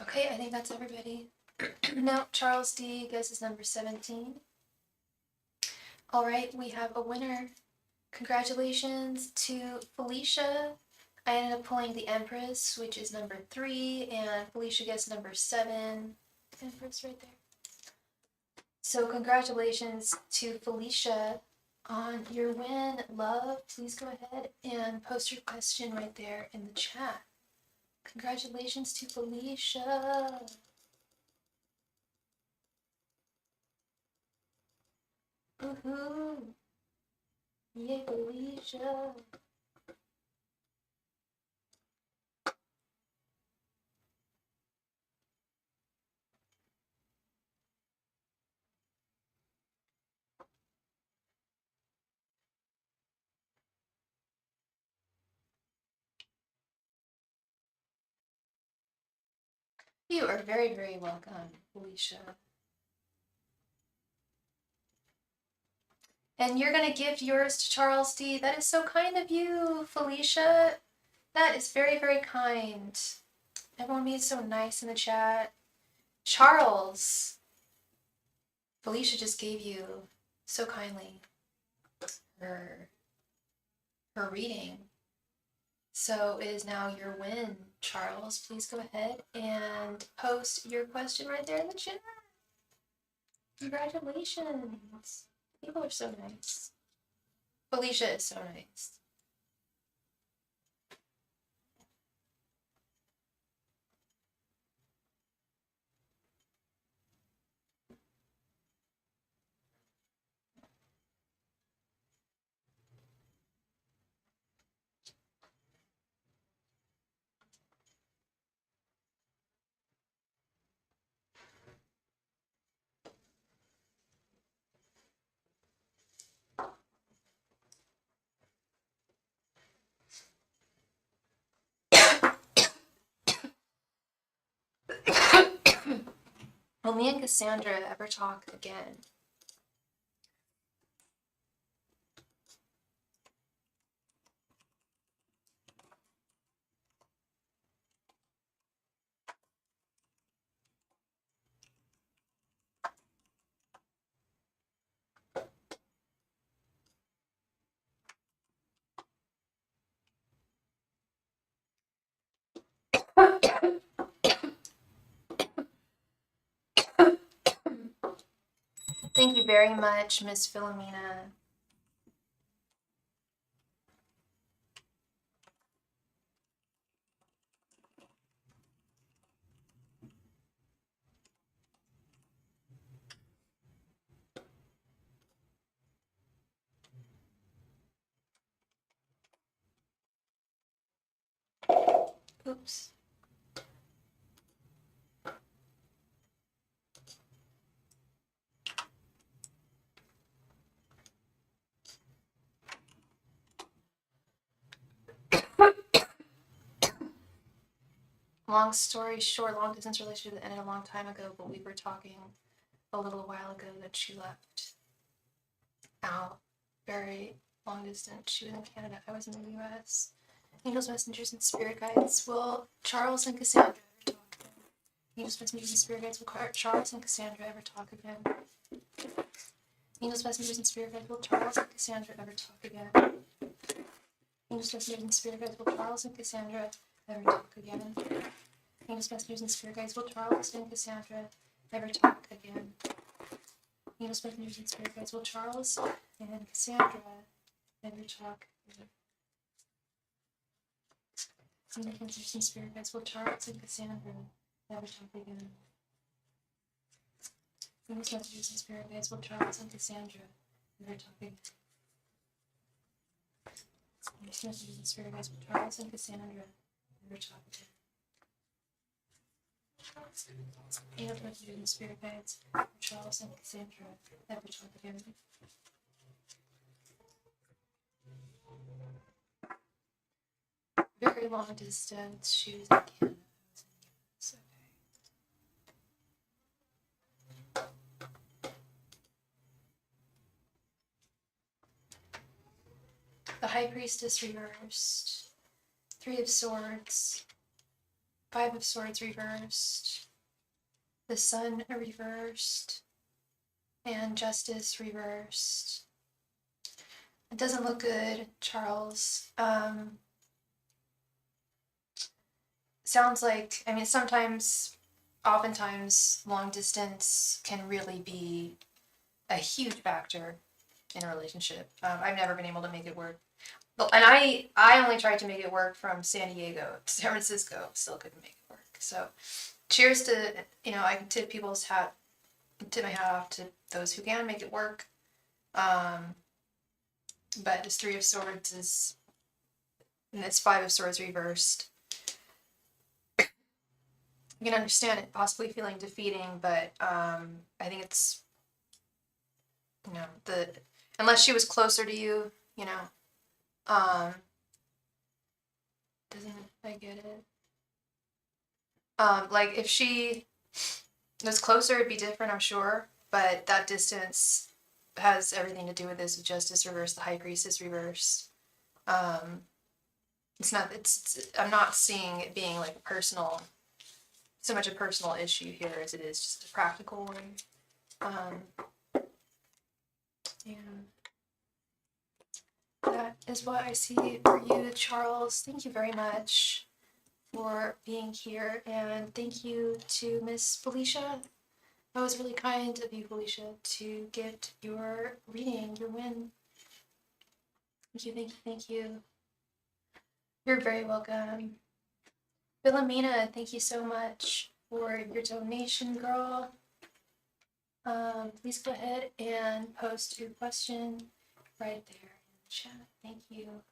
Okay, I think that's everybody. No, Charles D guesses number 17. All right, we have a winner. Congratulations to Felicia. I ended up pulling the Empress, which is number 3, and Felicia guessed number 7. Empress right there. So congratulations to Felicia on your win, love. Please go ahead and post your question right there in the chat. Congratulations to Felicia. Woohoo! Yay, Felicia. You are very, very welcome, Felicia. And you're going to give yours to Charles D. That is so kind of you, Felicia. That is very, very kind. Everyone being so nice in the chat. Charles. Felicia just gave you so kindly her reading. So it is now your win, Charles. Please go ahead and post your question right there in the chat. Congratulations. People are so nice. Felicia is so nice. Will me and Cassandra ever talk again? Thank you very much, Miss Philomena. Oops. Long story short, long distance relationship that ended a long time ago, but we were talking a little while ago that she left out. Very long distance. She was in Canada, I was in the US. Angels, messengers, and spirit guides. Will Charles and Cassandra ever talk again? Angels, messengers, and spirit guides. Will Charles and Cassandra ever talk again? Angels, messengers, and spirit guides. Will Charles and Cassandra ever talk again? Angels, messengers, and spirit guides. Will Charles and Cassandra ever talk again? Angels, messengers, and spirit guides. Will Charles and Cassandra ever talk again? Angels, messengers, and spirit guides. Will Charles and Cassandra ever talk again? Angels, messengers, and spirit guides. Will Charles and Cassandra ever talk again? Angels, messengers, and spirit guides. Will Charles and Cassandra ever talk again? Angels, messengers, and spirit guides. Will Charles and Cassandra ever talk again? Angels, messengers, and spirit guides. Will Charles and Cassandra ever talk again? Very long distance. She was in Canada. I was in the US. Okay. The High Priestess reversed. 3 of Swords. 5 of Swords reversed. The Sun reversed. And Justice reversed. It doesn't look good, Charles. Sounds like, I mean, oftentimes, long distance can really be a huge factor in a relationship. I've never been able to make it work. And I only tried to make it work from San Diego to San Francisco. Still couldn't make it work. So cheers to, I can tip my hat off to those who can make it work. But this 3 of Swords and it's 5 of Swords reversed. I can understand it possibly feeling defeating, but I think it's, unless she was closer to you, doesn't, I get it. Like if she was closer, it'd be different, I'm sure, but that distance has everything to do with this, with Justice reversed, the High Priestess reversed. I'm not seeing it being like so much a personal issue here as it is just a practical one. And that is what I see for you, Charles. Thank you very much for being here, and thank you to Miss Felicia. That was really kind of you, Felicia, to gift your reading, your win. Thank you, thank you, thank you. You're very welcome. Philomena, thank you so much for your donation, girl. Please go ahead and post your question right there in the chat. Thank you.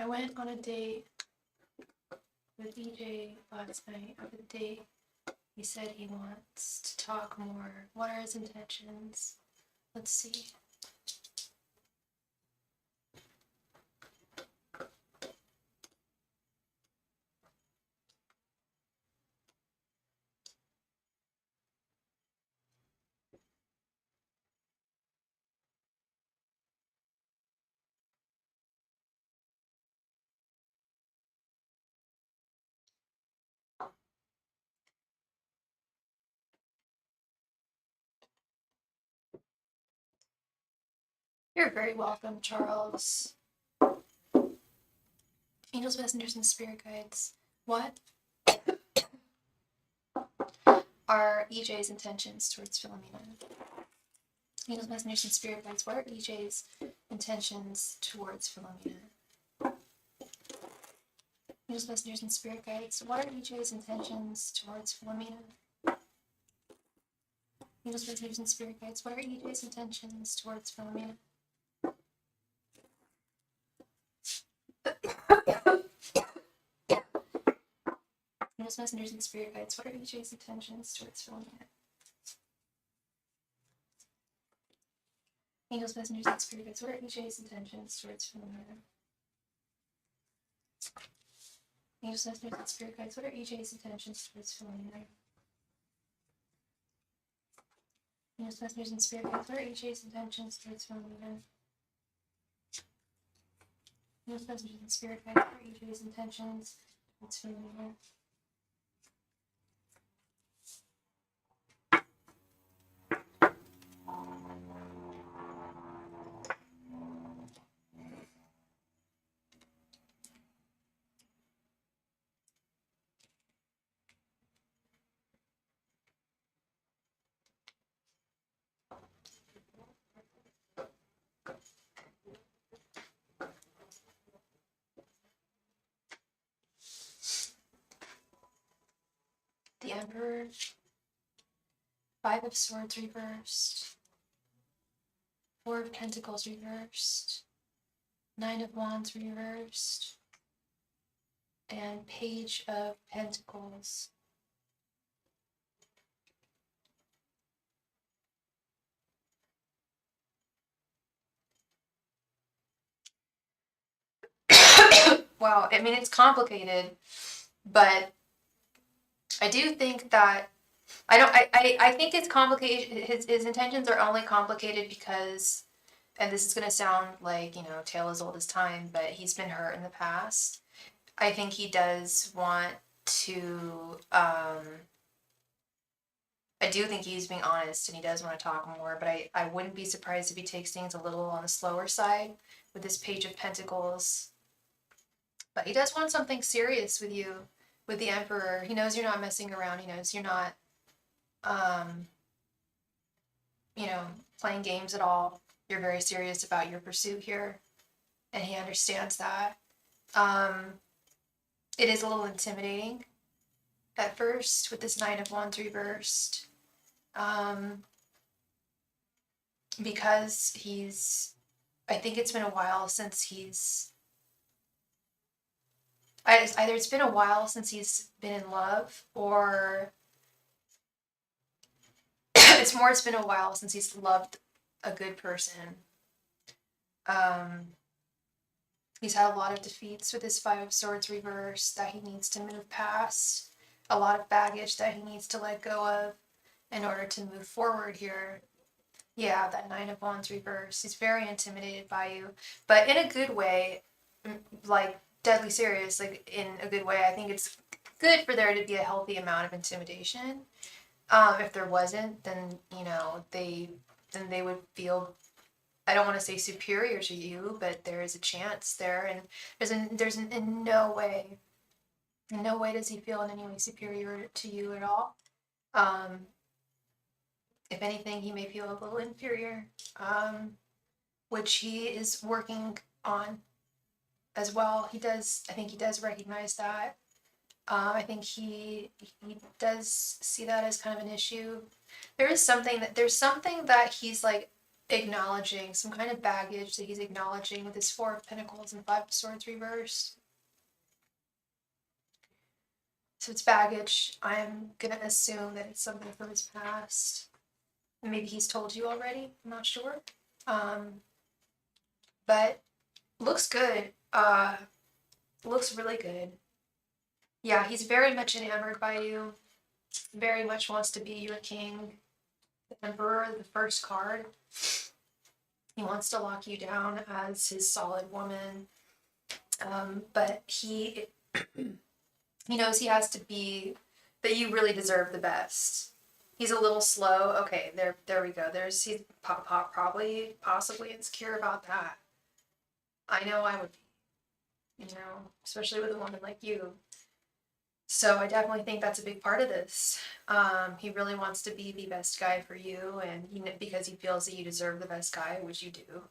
I went on a date with EJ last night. Over the date, he said he wants to talk more. What are his intentions? Let's see. You're very welcome, Charles. Angels, messengers, and spirit guides. What are EJ's intentions towards Philomena? Angels, messengers, and spirit guides. What are EJ's intentions towards Philomena? Angels, messengers, and spirit guides. What are EJ's intentions towards Philomena? Angels, messengers, and spirit guides. What are EJ's intentions towards Philomena? Angels, messengers, and spirit guides. What are EJ's intentions towards Philomena? Angels, messengers, and spirit guides. What are EJ's intentions towards Philomena? Angels, messengers, and spirit guides. What are EJ's intentions towards Philomena? Angels, messengers, and spirit guides. What are EJ's intentions towards Philomena? Angels, messengers, and spirit guides. What are EJ's intentions towards Philomena? The Emperor, Five of Swords reversed, Four of Pentacles reversed, Nine of Wands reversed, and Page of Pentacles. Wow, I mean, it's complicated, but I do think that I think it's complicated. His intentions are only complicated because, and this is going to sound like, tale as old as time, but he's been hurt in the past. I think he does want to, I do think he's being honest and he does want to talk more, but I wouldn't be surprised if he takes things a little on the slower side with this Page of Pentacles. But he does want something serious with you, with the Emperor. He knows you're not messing around. He knows you're not, playing games at all. You're very serious about your pursuit here, and he understands that. It is a little intimidating at first with this Nine of Wands reversed, because I think it's been a while since either it's been a while since he's been in love, or it's been a while since he's loved a good person. He's had a lot of defeats with his Five of Swords reversed that he needs to move past, a lot of baggage that he needs to let go of in order to move forward here. Yeah, that Nine of Wands reversed. He's very intimidated by you, but in a good way, like deadly serious, like in a good way. I think it's good for there to be a healthy amount of intimidation. If there wasn't, then they would feel, I don't want to say superior to you, but there is a chance there, and there's in no way does he feel in any way superior to you at all. If anything, he may feel a little inferior, which he is working on as well. I think he does recognize that. I think he does see that as kind of an issue. There's something that he's like acknowledging some kind of baggage that he's acknowledging with his Four of Pentacles and Five of Swords reversed. So it's baggage. I'm gonna assume that it's something from his past. Maybe he's told you already. I'm not sure. But looks good. Looks really good. Yeah, he's very much enamored by you. Very much wants to be your king. The Emperor, the first card. He wants to lock you down as his solid woman. But he knows he has to be, that you really deserve the best. He's a little slow. Okay, there we go. He's probably, possibly insecure about that. I know I would be, especially with a woman like you. So I definitely think that's a big part of this. He really wants to be the best guy for you, and because he feels that you deserve the best guy, which you do.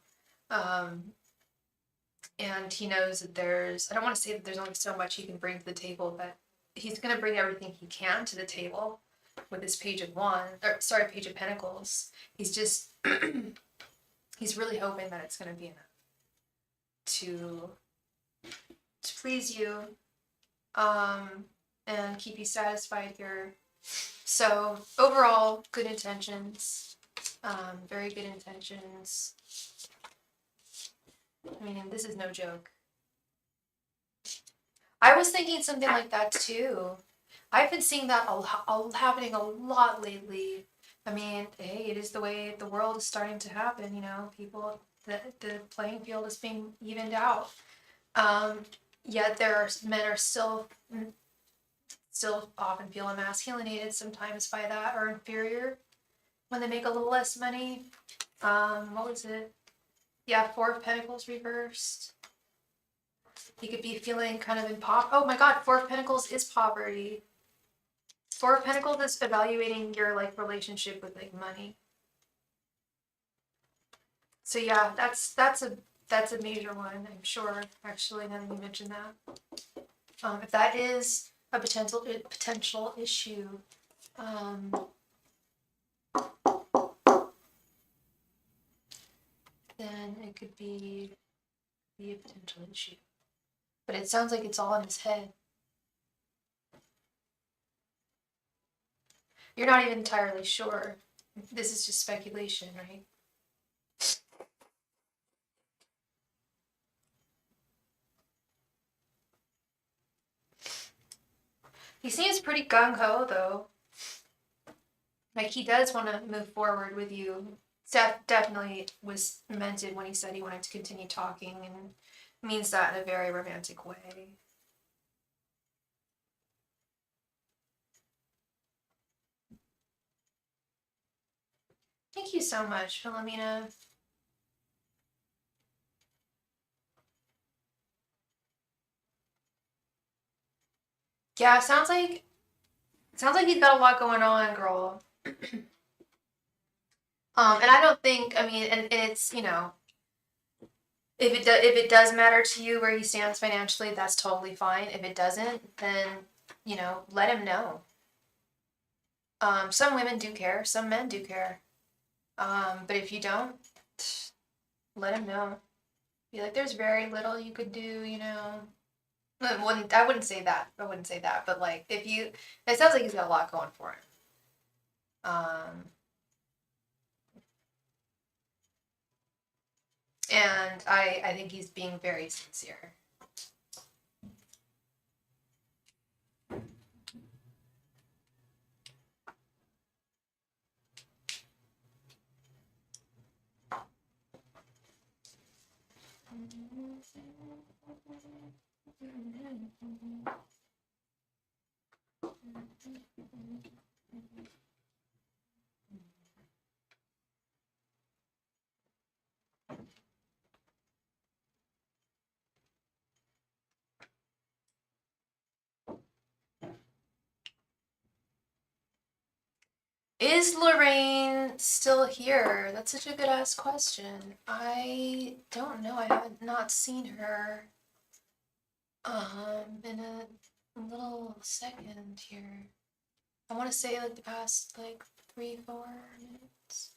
And he knows that I don't want to say that there's only so much he can bring to the table, but he's going to bring everything he can to the table with his Page of Pentacles. He's just, he's really hoping that it's going to be enough to please you, and keep you satisfied here. So overall, good intentions, very good intentions. I mean, this is no joke. I was thinking something like that too. I've been seeing that happening a lot lately. I mean, hey, it is the way the world is starting to happen, people, the playing field is being evened out. Yet men are still often feel emasculated sometimes by that, or inferior when they make a little less money. What was it? Yeah, Four of Pentacles reversed. You could be feeling kind of in oh my god, Four of Pentacles is poverty. Four of Pentacles is evaluating your relationship with money. So yeah, that's a major one, I'm sure, actually, now that you mentioned that. If that is a potential issue, then it could be a potential issue. But it sounds like it's all in his head. You're not even entirely sure. This is just speculation, right? He seems pretty gung-ho, though. He does want to move forward with you. Definitely was meant it when he said he wanted to continue talking, and means that in a very romantic way. Thank you so much, Philomena. Yeah, sounds like he's got a lot going on, girl. And I don't think, I mean, and it's, if it does matter to you where he stands financially, that's totally fine. If it doesn't, then, let him know. Some women do care, some men do care. But if you don't, let him know. Be like, there's very little you could do, I wouldn't say that. But it sounds like he's got a lot going for him. And I think he's being very sincere. Is Lorraine still here? That's such a good ass question. I don't know. I have not seen her in a little second here. I want to say the past 3-4 minutes.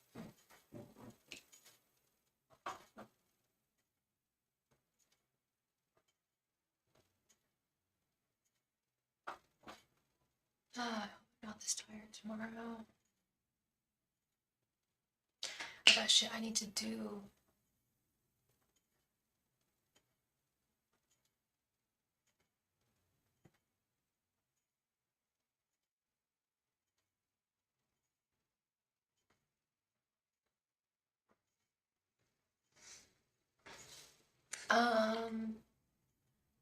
I'm not this tired tomorrow. I got shit I need to do.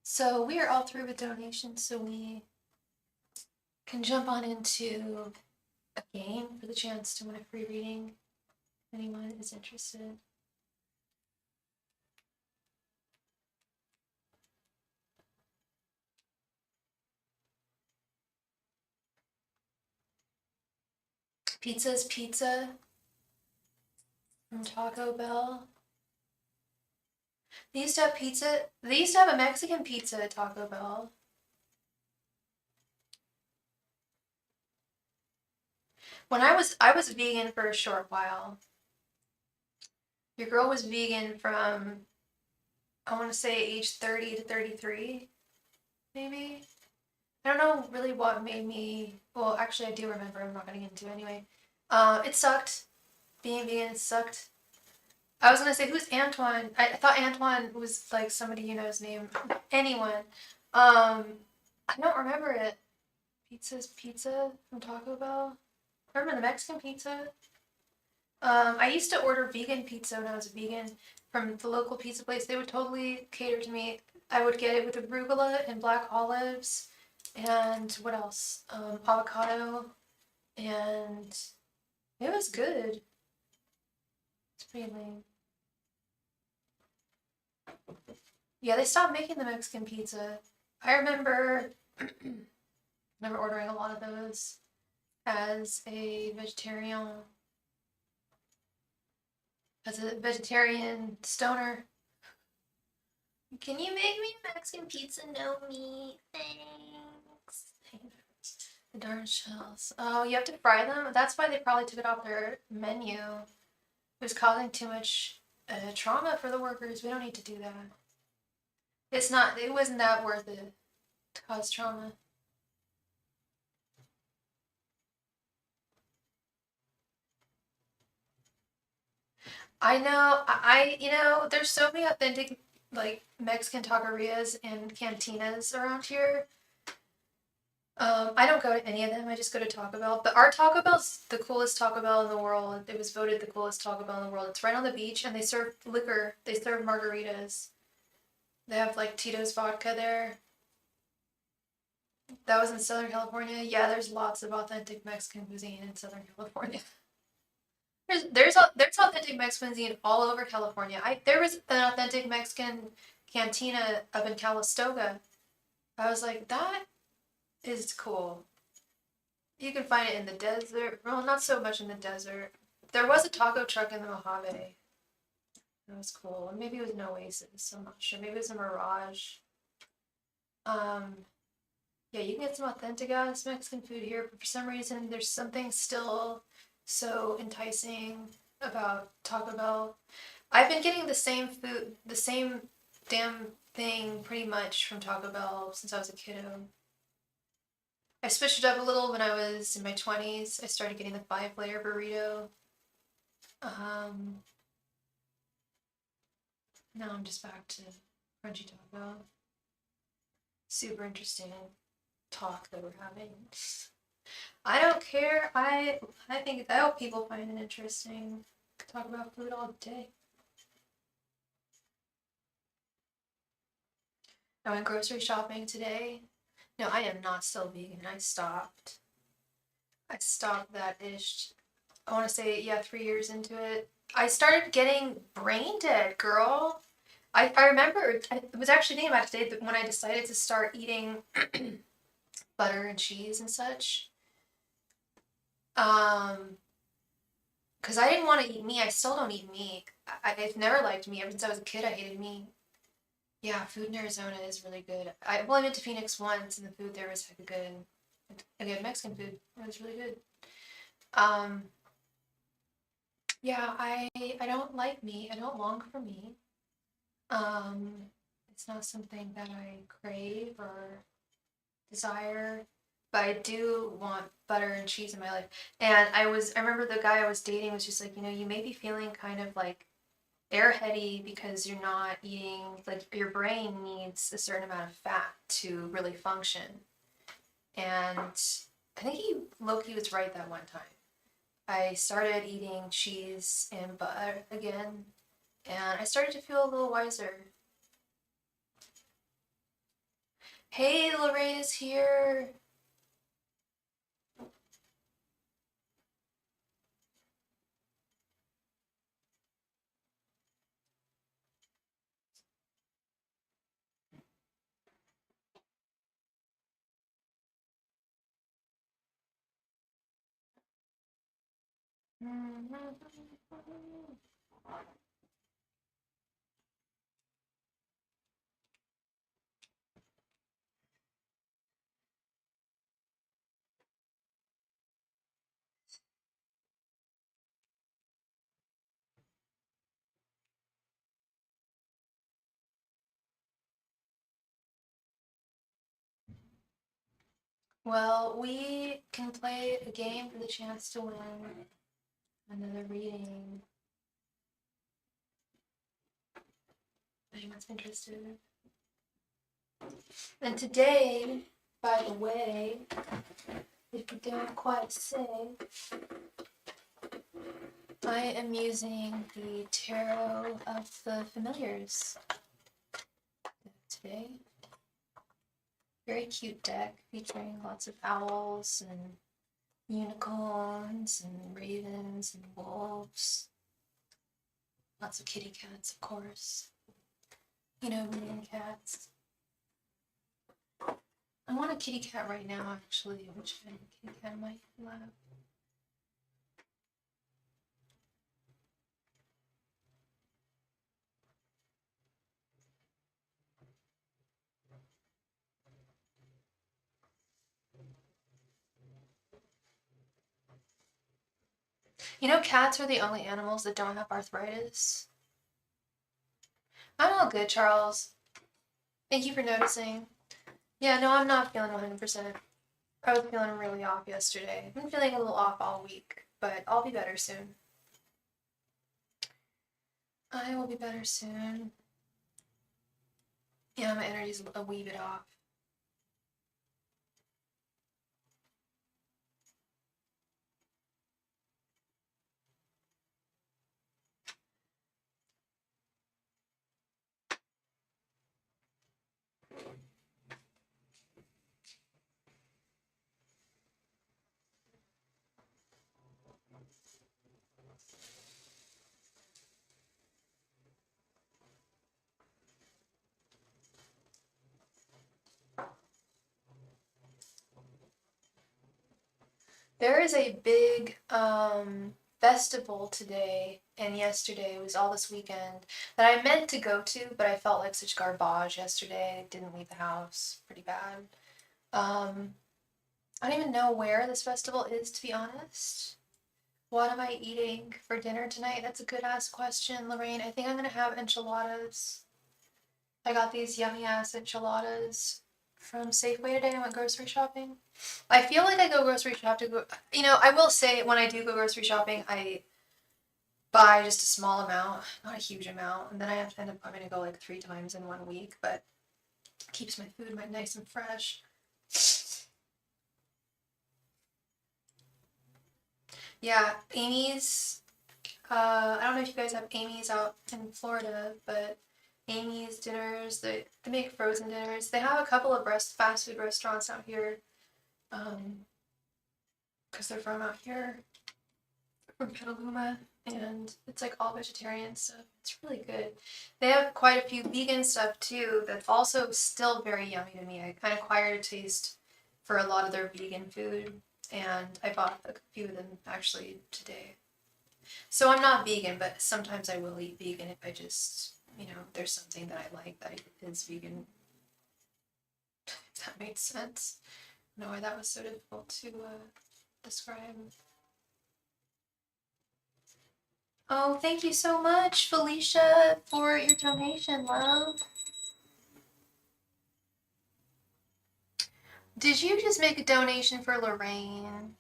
So we are all through with donations, so we can jump on into a game for the chance to win a free reading. If anyone is interested. Pizza's Pizza from Taco Bell. They used to have pizza. They used to have a Mexican pizza at Taco Bell. When I was vegan for a short while. Your girl was vegan from, I want to say, age 30 to 33, maybe. I don't know really what made me. Well, actually, I do remember. I'm not getting into it anyway. It sucked. Being vegan, it sucked. I was gonna say, who's Antoine? I thought Antoine was like somebody you know's name. Anyone. I don't remember it. Pizza's Pizza from Taco Bell. Remember the Mexican pizza? I used to order vegan pizza when I was a vegan from the local pizza place. They would totally cater to me. I would get it with arugula and black olives and what else? Avocado, and it was good. It's pretty lame. Yeah, they stopped making the Mexican pizza. I remember ordering a lot of those as a vegetarian, stoner. Can you make me Mexican pizza? No meat, thanks. The darn shells. Oh, you have to fry them? That's why they probably took it off their menu. It was causing too much trauma for the workers. We don't need to do that. It's not, it wasn't that worth it to cause trauma. I know, there's so many authentic, like, Mexican taquerias and cantinas around here. I don't go to any of them. I just go to Taco Bell. But our Taco Bell's the coolest Taco Bell in the world. It was voted the coolest Taco Bell in the world. It's right on the beach, and they serve liquor. They serve margaritas. They have like Tito's vodka there. That was in Southern California. Yeah, there's lots of authentic Mexican cuisine in Southern California. There's authentic Mexican cuisine all over California. There was an authentic Mexican cantina up in Calistoga. I was like, that is cool. You can find it in the desert. Well, not so much in the desert. There was a taco truck in the Mojave. That was cool. And maybe it was an Oasis. I'm not sure. Maybe it was a Mirage. Um, yeah, you can get some authentic ass Mexican food here, but for some reason, there's something still so enticing about Taco Bell. I've been getting the same food, the same damn thing pretty much from Taco Bell since I was a kiddo. I switched it up a little when I was in my 20s. I started getting the 5-layer burrito. Now I'm just back to crunchy taco. Super interesting talk that we're having. I don't care. I hope people find it interesting. Talk about food all day. I went grocery shopping today. No, I am not still vegan. I stopped. I stopped that ish. I want to say, yeah, 3 years into it. I started getting brain dead, girl. I remember, I was actually thinking about it today when I decided to start eating butter and cheese and such. Because I didn't want to eat meat. I still don't eat meat. I've never liked meat. Ever since I was a kid, I hated meat. Yeah, food in Arizona is really good. I went to Phoenix once, and the food there was good. Again, Mexican food. It was really good. Um, yeah, I don't like meat. I don't long for meat. It's not something that I crave or desire. but I do want butter and cheese in my life. And I remember the guy I was dating was just like, you may be feeling kind of like airheady because you're not eating, like your brain needs a certain amount of fat to really function. And I think Loki was right that one time. I started eating cheese and butter again, and I started to feel a little wiser. Hey, Lorraine is here. Well, we can play a game for the chance to win another reading. Anyone's interested? And today, by the way, if you don't quite say, I am using the Tarot of the Familiars today. Very cute deck featuring lots of owls and unicorns and ravens and wolves. Lots of kitty cats, of course. Reading cats. I want a kitty cat right now, actually. Which kind of kitty cat might I love? Cats are the only animals that don't have arthritis. I'm all good, Charles. Thank you for noticing. Yeah, no, I'm not feeling 100%. I was feeling really off yesterday. I've been feeling a little off all week, but I'll be better soon. I will be better soon. Yeah, my energy's a wee bit off. There is a big festival today and yesterday, was all this weekend, that I meant to go to, but I felt like such garbage yesterday. I didn't leave the house. Pretty bad. I don't even know where this festival is, to be honest. What am I eating for dinner tonight? That's a good ass question, Lorraine. I think I'm gonna have enchiladas. I got these yummy ass enchiladas from Safeway today. I went grocery shopping. I feel like I go grocery shop to go. I will say when I do go grocery shopping, I buy just a small amount, not a huge amount, and then I have to end up having to go like 3 times in 1 week, but it keeps my food nice and fresh. Yeah, Amy's. I don't know if you guys have Amy's out in Florida, but Amy's dinners, they make frozen dinners. They have a couple of fast food restaurants out here, because they're from out here, from Petaluma, and it's like all vegetarian stuff. It's really good. They have quite a few vegan stuff too that's also still very yummy to me. I kind of acquired a taste for a lot of their vegan food, and I bought a few of them actually today. So I'm not vegan, but sometimes I will eat vegan if I just, there's something that I like that is vegan. If that made sense. I don't know why that was so difficult to describe. Oh, thank you so much, Felicia, for your donation, love. Did you just make a donation for Lorraine?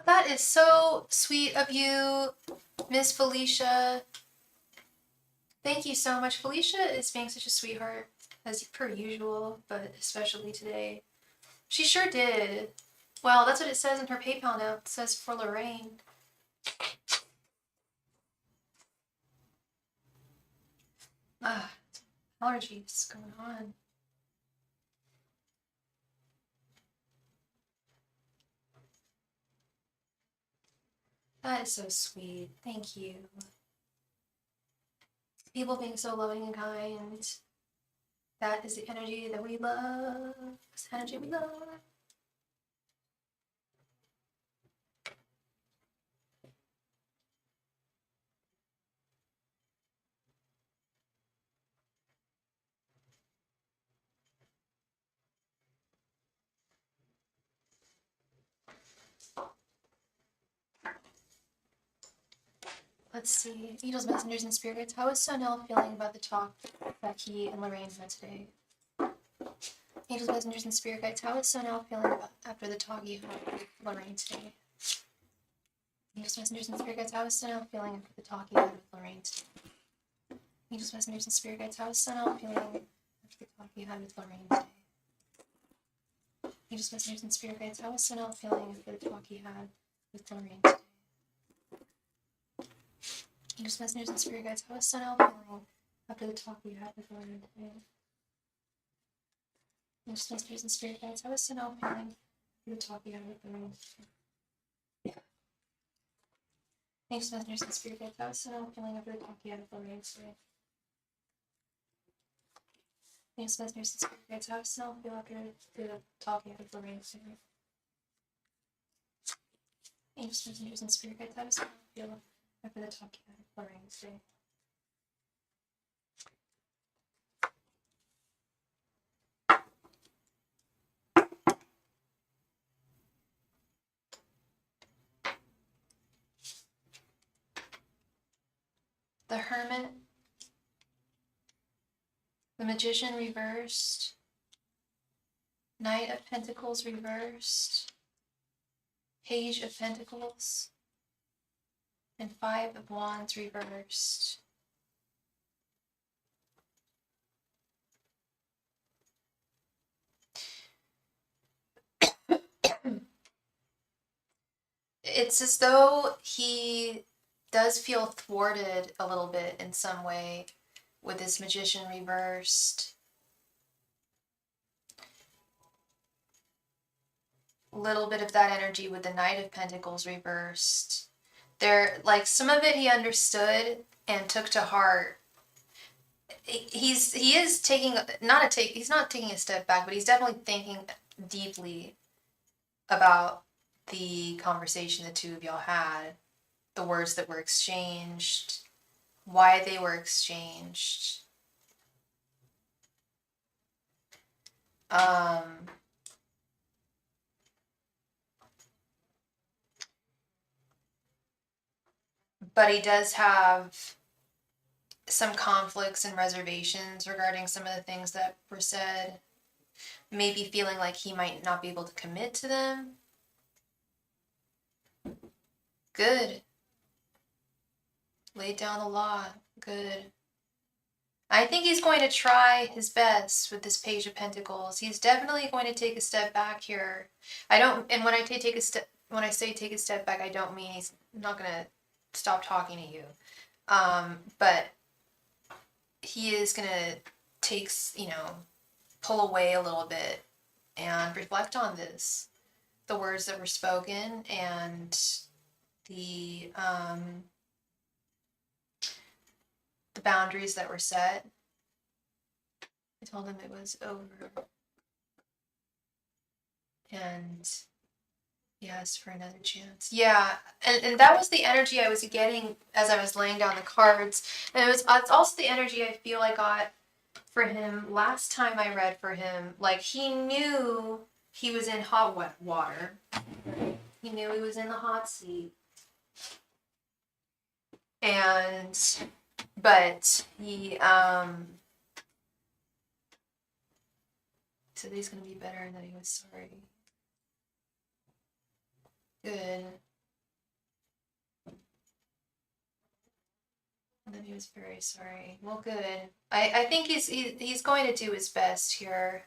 That is so sweet of you, Miss Felicia. Thank you so much. Felicia is being such a sweetheart, as per usual, but especially today. She sure did. Well, that's what it says in her PayPal note. It says for Lorraine. Ah, allergies going on. That is so sweet. Thank you. People being so loving and kind. That is the energy that we love. It's the energy we love. Let's see. Angels, messengers, and spirits. How is Sonel feeling about the talk that he and Lorraine had today? Angels, messengers, and spirit guides. How is Sonel feeling about after the talk you had with Lorraine today? Angels, messengers, and spirit guides. How is Sonel feeling after the talk you had with Lorraine today? Angels, messengers, and spirit guides. How is Sonel feeling after the talk you had with Lorraine today? Angels, messengers, and spirit guides. How is Sonel feeling after the talk you had with Lorraine today? Angels, messengers, and spirit guides. How is Sonel feeling after the talk you had with Lorraine today? Angels, messengers, and spirit guides. How is Sonel feeling after the talk you had with Lorraine today? Angels, messengers, and spirit guides. How is Sonel feeling after the talk you had with Lorraine today? Angels, messengers, and spirit guides. How is Sonel feel after the talk you had with Lorraine today? Angels, messengers, and spirit guides. How does Sonel feel after the talk you had with Lorraine today? The Hermit, the Magician reversed, Knight of Pentacles reversed, Page of Pentacles, and Five of Wands reversed. It's as though he does feel thwarted a little bit in some way with this Magician reversed. Little bit of that energy with the Knight of Pentacles reversed. There, like, some of it he understood and took to heart. He is taking he's not taking a step back, but he's definitely thinking deeply about the conversation the two of y'all had, the words that were exchanged, why they were exchanged. But he does have some conflicts and reservations regarding some of the things that were said. Maybe feeling like he might not be able to commit to them. Good. Laid down the law. Good. I think he's going to try his best with this Page of Pentacles. He's definitely going to take a step back here. And when I say take a step back, I don't mean he's not going to stop talking to you. But he is going to pull away a little bit and reflect on this. The words that were spoken and the boundaries that were set. I told him it was over. And he asked for another chance. Yeah, and that was the energy I was getting as I was laying down the cards. And it's also the energy I feel I got for him, last time I read for him, like he knew he was in hot wet water. He knew he was in the hot seat. And but he said he's gonna be better and that he was sorry. Good. And then he was very sorry. Well, good. I think he's going to do his best here.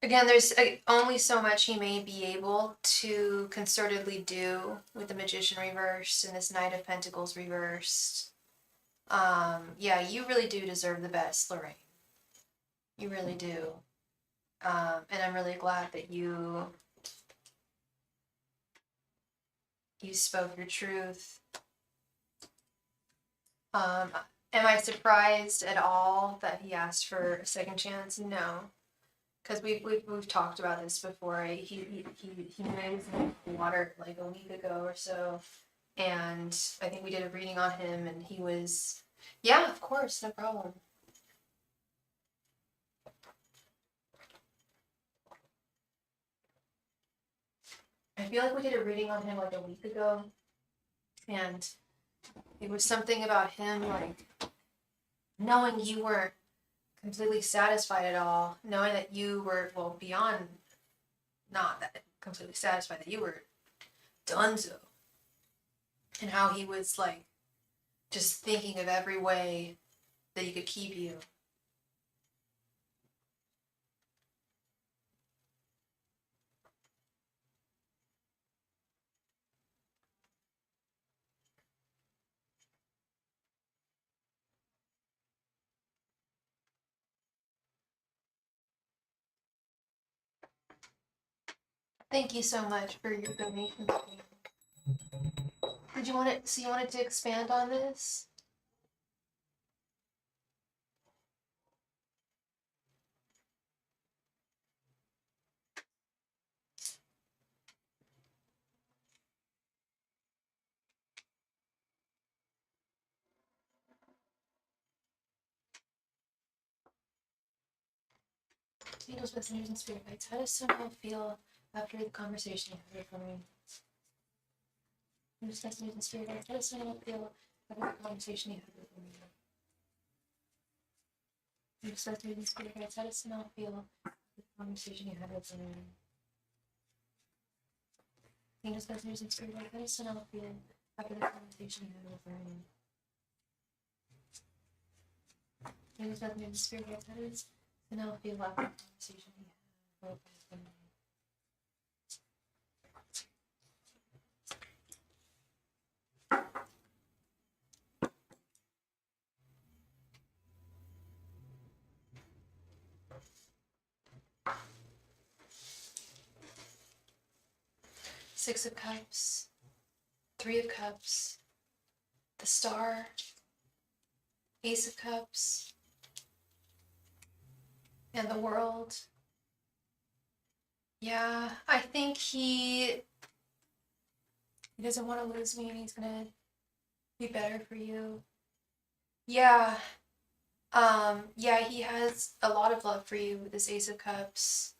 Again, there's only so much he may be able to concertedly do with the Magician reversed and this Knight of Pentacles reversed. Yeah, you really do deserve the best, Lorraine. You really do. And I'm really glad that you spoke your truth. Am I surprised at all that he asked for a second chance? No, because we've talked about this before. Right? He knew he was in the water like a week ago or so, and I think we did a reading on him, and he was, yeah, of course, no problem. I feel like we did a reading on him like a week ago, and it was something about him like knowing you weren't completely satisfied at all, knowing that you were, well, beyond not that completely satisfied, that you were donezo, and how he was like just thinking of every way that he could keep you. Thank you so much for your donation. Did you want it? So you wanted to expand on this? Angels, messengers, and spirit guides. How does someone feel after the conversation you heard from me? Angels, messengers, and spirit guides. How does someone feel after the conversation you heard from me? Angels, messengers, and spirit guides. How does someone feel after the conversation you had with me? Angels, messengers, and spirit guides. How does someone feel after the conversation you had with me? Angels, messengers, and spirit guides. How does someone feel after the conversation you had with me? 6 of Cups, 3 of Cups, the Star, Ace of Cups, and the World. Yeah, I think he doesn't want to lose me and he's gonna be better for you. Yeah. Yeah, he has a lot of love for you with this Ace of Cups.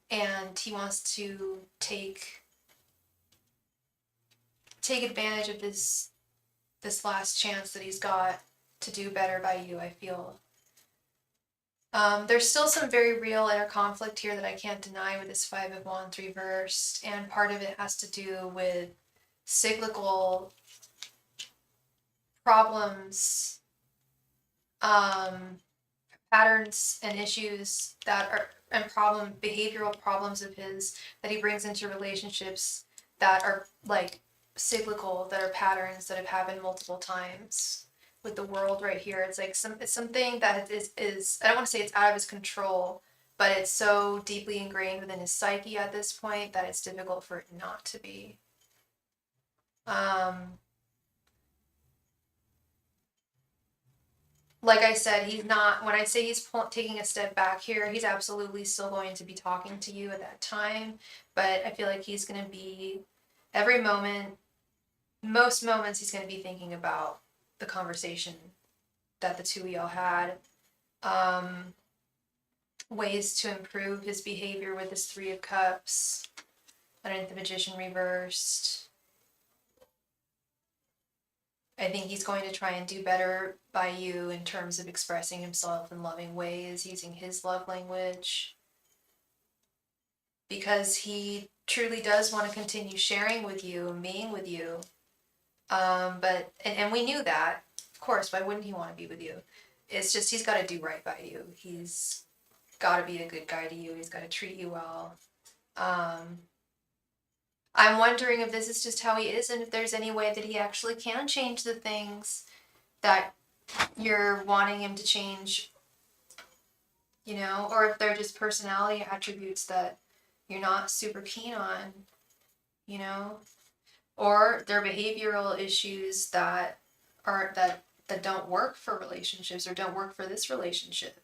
And he wants to take advantage of this last chance that he's got to do better by you, I feel. There's still some very real inner conflict here that I can't deny with this 5 of Wands reversed, and part of it has to do with cyclical problems, patterns and issues that are, and behavioral problems of his that he brings into relationships that are like cyclical, that are patterns that have happened multiple times. With the World right here, it's like it's something that is I don't want to say it's out of his control, but it's so deeply ingrained within his psyche at this point that it's difficult for it not to be. Like I said, he's not, when I say he's taking a step back here, he's absolutely still going to be talking to you at that time, but I feel like he's going to be, every moment, most moments, he's going to be thinking about the conversation that the two of y'all had. Ways to improve his behavior with his Three of Cups. Underneath the Magician reversed. I think he's going to try and do better by you in terms of expressing himself in loving ways, using his love language. Because he truly does want to continue sharing with you and being with you. But we knew that. Of course, why wouldn't he want to be with you? It's just he's got to do right by you. He's got to be a good guy to you. He's got to treat you well. I'm wondering if this is just how he is and if there's any way that he actually can change the things that you're wanting him to change, you know, or if they're just personality attributes that you're not super keen on, you know, or they're behavioral issues that don't work for relationships or don't work for this relationship.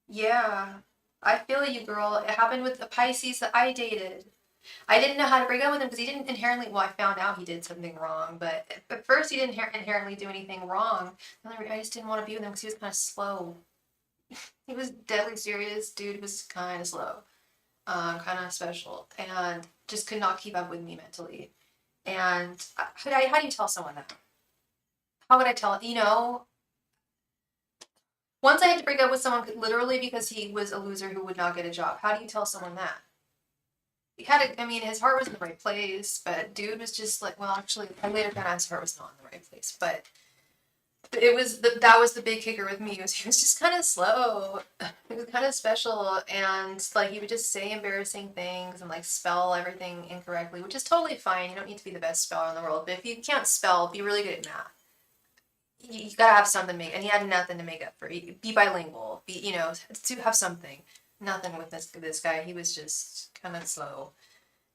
Yeah, I feel you, girl. It happened with the Pisces that I dated. I didn't know how to break up with him because he didn't inherently, well, I found out he did something wrong, but at first he didn't inherently do anything wrong. I just didn't want to be with him because he was kind of slow. He was deadly serious. Dude was kind of slow, kind of special, and just could not keep up with me mentally. And how do you tell someone that? How would I tell, you know, once I had to break up with someone literally because he was a loser who would not get a job. How do you tell someone that? He had a, I mean, his heart was in the right place, but dude was just like, well, actually, I later found out his heart was not in the right place, but it was, that was the big kicker with me, was he was just kind of slow. He was kind of special, and like he would just say embarrassing things and like spell everything incorrectly, which is totally fine. You don't need to be the best speller in the world, but if you can't spell, be really good at math. You gotta have something to make, and he had nothing to make up for. Be bilingual, be, you know, to have something. Nothing with this guy. He was just kind of slow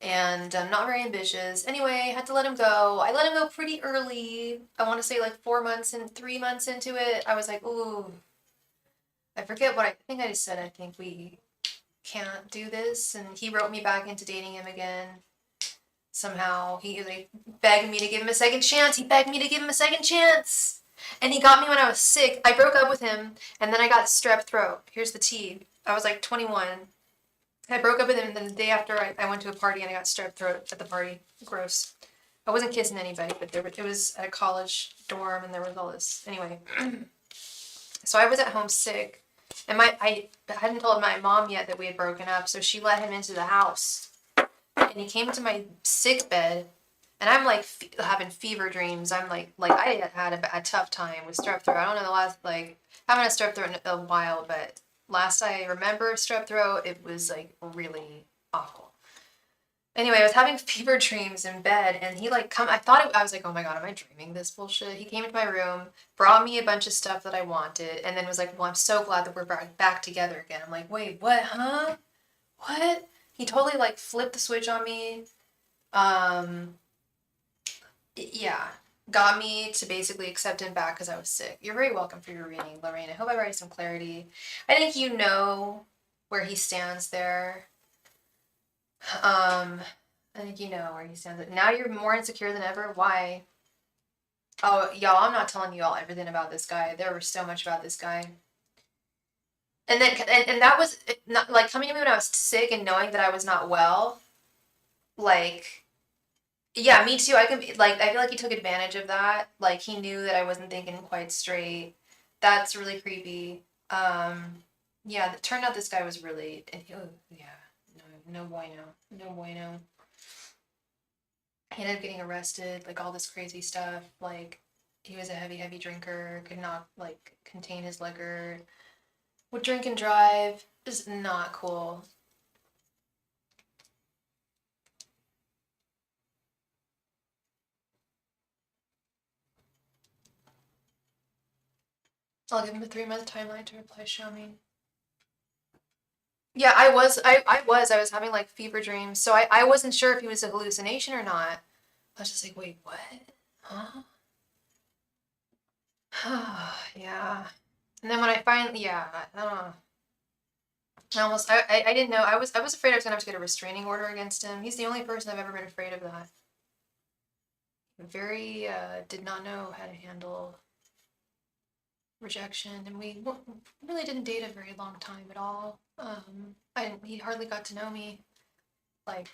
and not very ambitious. Anyway, had to let him go. I let him go pretty early. I want to say like 3 months into it. I was like, ooh, I forget what I think I just said. I think we can't do this, and he wrote me back into dating him again. Somehow he like begged me to give him a second chance. He begged me to give him a second chance. And he got me when I was sick. I broke up with him, and then I got strep throat. Here's the tea. I was like 21. I broke up with him, and then the day after, I went to a party, and I got strep throat at the party. Gross. I wasn't kissing anybody, but it was at a college dorm, and there was all this. Anyway, so I was at home sick, and I hadn't told my mom yet that we had broken up, so she let him into the house, and he came to my sick bed. And I'm like having fever dreams. I'm like I had a tough time with strep throat. I don't know the last, like, I haven't had strep throat in a while, but last I remember strep throat, it was like really awful. Anyway, I was having fever dreams in bed, and he like I was like, oh my God, am I dreaming this bullshit? He came into my room, brought me a bunch of stuff that I wanted, and then was like, well, I'm so glad that we're back together again. I'm like, wait, what, huh? What? He totally like flipped the switch on me. Yeah, got me to basically accept him back because I was sick. You're very welcome for your reading, Lorraine. I hope I brought you some clarity. I think you know where he stands there. I think you know where he stands. Now you're more insecure than ever. Why? Oh, y'all, I'm not telling you all everything about this guy. There was so much about this guy. And then, and that was not like coming to me when I was sick and knowing that I was not well. Like, yeah, me too. I feel like he took advantage of that. Like, he knew that I wasn't thinking quite straight. That's really creepy. Yeah, it turned out this guy was really, oh, yeah, no bueno. No bueno. He ended up getting arrested, like, all this crazy stuff. Like, he was a heavy drinker, could not, like, contain his liquor, would drink and drive. Just not cool. I'll give him a 3-month timeline to reply, show me. Yeah, I was having like fever dreams, so I wasn't sure if he was a hallucination or not. I was just like, wait, what? Huh? Yeah. And then when I finally, yeah, I don't know. I didn't know. I was afraid I was gonna have to get a restraining order against him. He's the only person I've ever been afraid of that. Very, did not know how to handle rejection, and we really didn't date a very long time at all. He hardly got to know me. Like,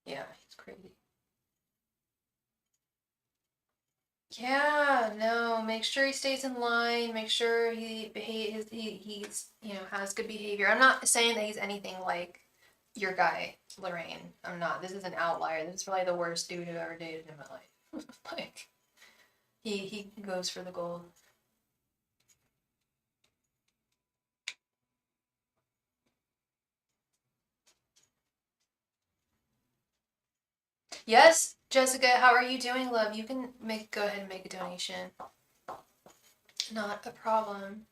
yeah, he's crazy. Yeah, no, make sure he stays in line, make sure he's, has good behavior. I'm not saying that he's anything like your guy, Lorraine. I'm not. This is an outlier. This is probably the worst dude I've ever dated in my life. Like, he goes for the gold. Yes, Jessica, how are you doing, love? You can go ahead and make a donation. Not a problem.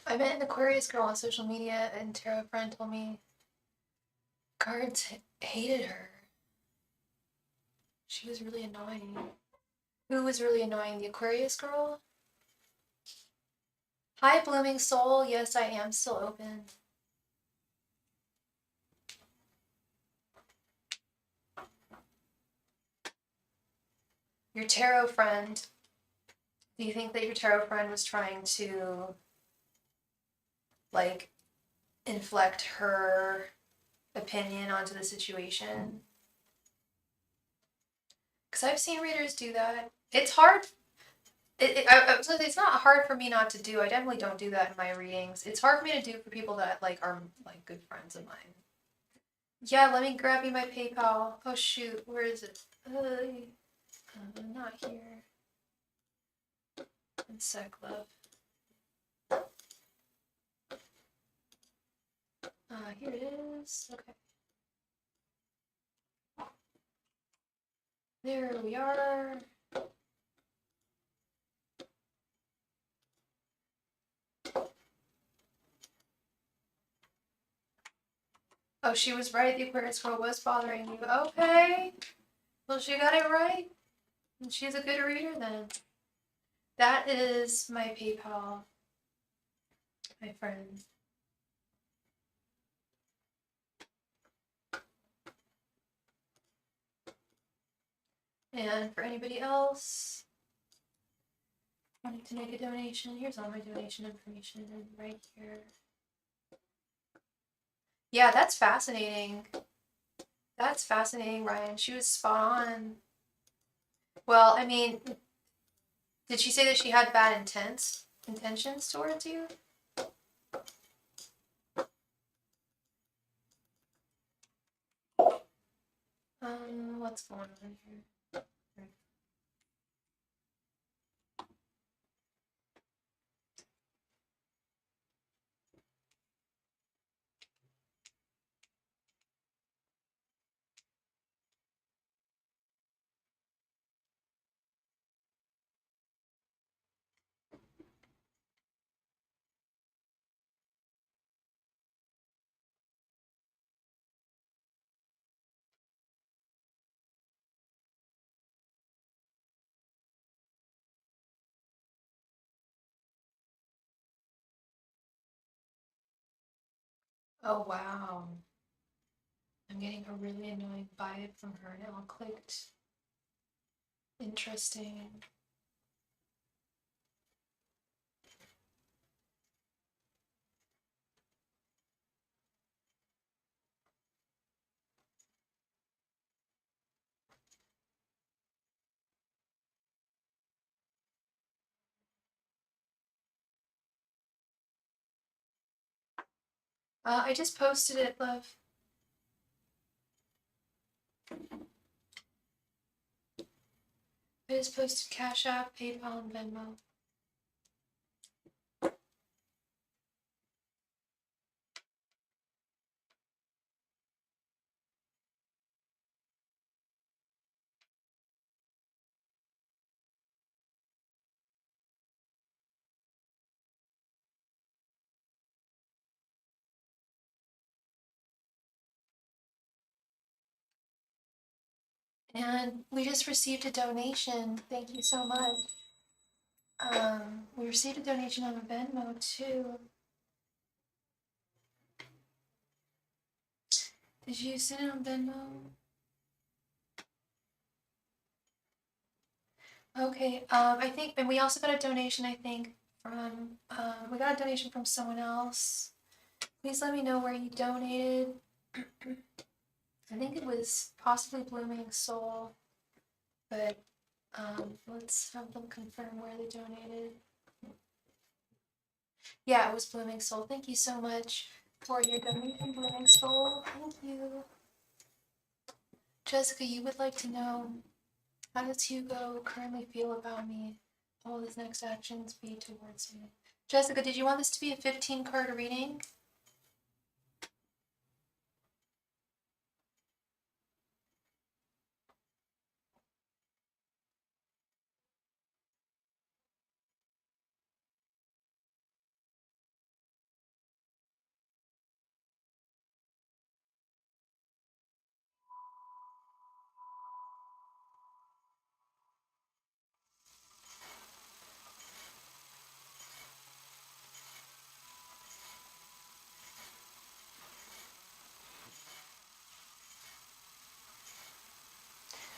I met an Aquarius girl on social media, and tarot friend told me cards hated her. She was really annoying. Who was really annoying? The Aquarius girl? Hi, Blooming Soul. Yes, I am still open. Your tarot friend. Do you think that your tarot friend was trying to, like, inflect her opinion onto the situation? Because I've seen readers do that. It's hard. It's not hard for me not to do. I definitely don't do that in my readings. It's hard for me to do for people that like are like good friends of mine. Yeah, let me grab you my PayPal. Oh shoot, where is it? Not here. One sec, love. Here it is. Okay. There we are. Oh, she was right. The Aquarius girl was bothering you. Okay. Well, she got it right. And she's a good reader then. That is my PayPal, my friend. And for anybody else wanting to make a donation, here's all my donation information right here. Yeah, that's fascinating. That's fascinating, Ryan. She was spot on. Well, I mean, did she say that she had bad intentions towards you? What's going on here? Oh, wow. I'm getting a really annoying vibe from her now. Clicked. Interesting. I just posted it, love. I just posted Cash App, PayPal, and Venmo. And we just received a donation. Thank you so much. We received a donation on Venmo too. Did you send it on Venmo? Okay, I think, and we also got a donation, I think, from, we got a donation from someone else. Please let me know where you donated. I think it was possibly Blooming Soul, but let's have them confirm where they donated. Yeah, it was Blooming Soul. Thank you so much for your donation, Blooming Soul. Thank you. Jessica, you would like to know, how does Hugo currently feel about me? What will his next actions be towards me? Jessica, did you want this to be a 15-card reading?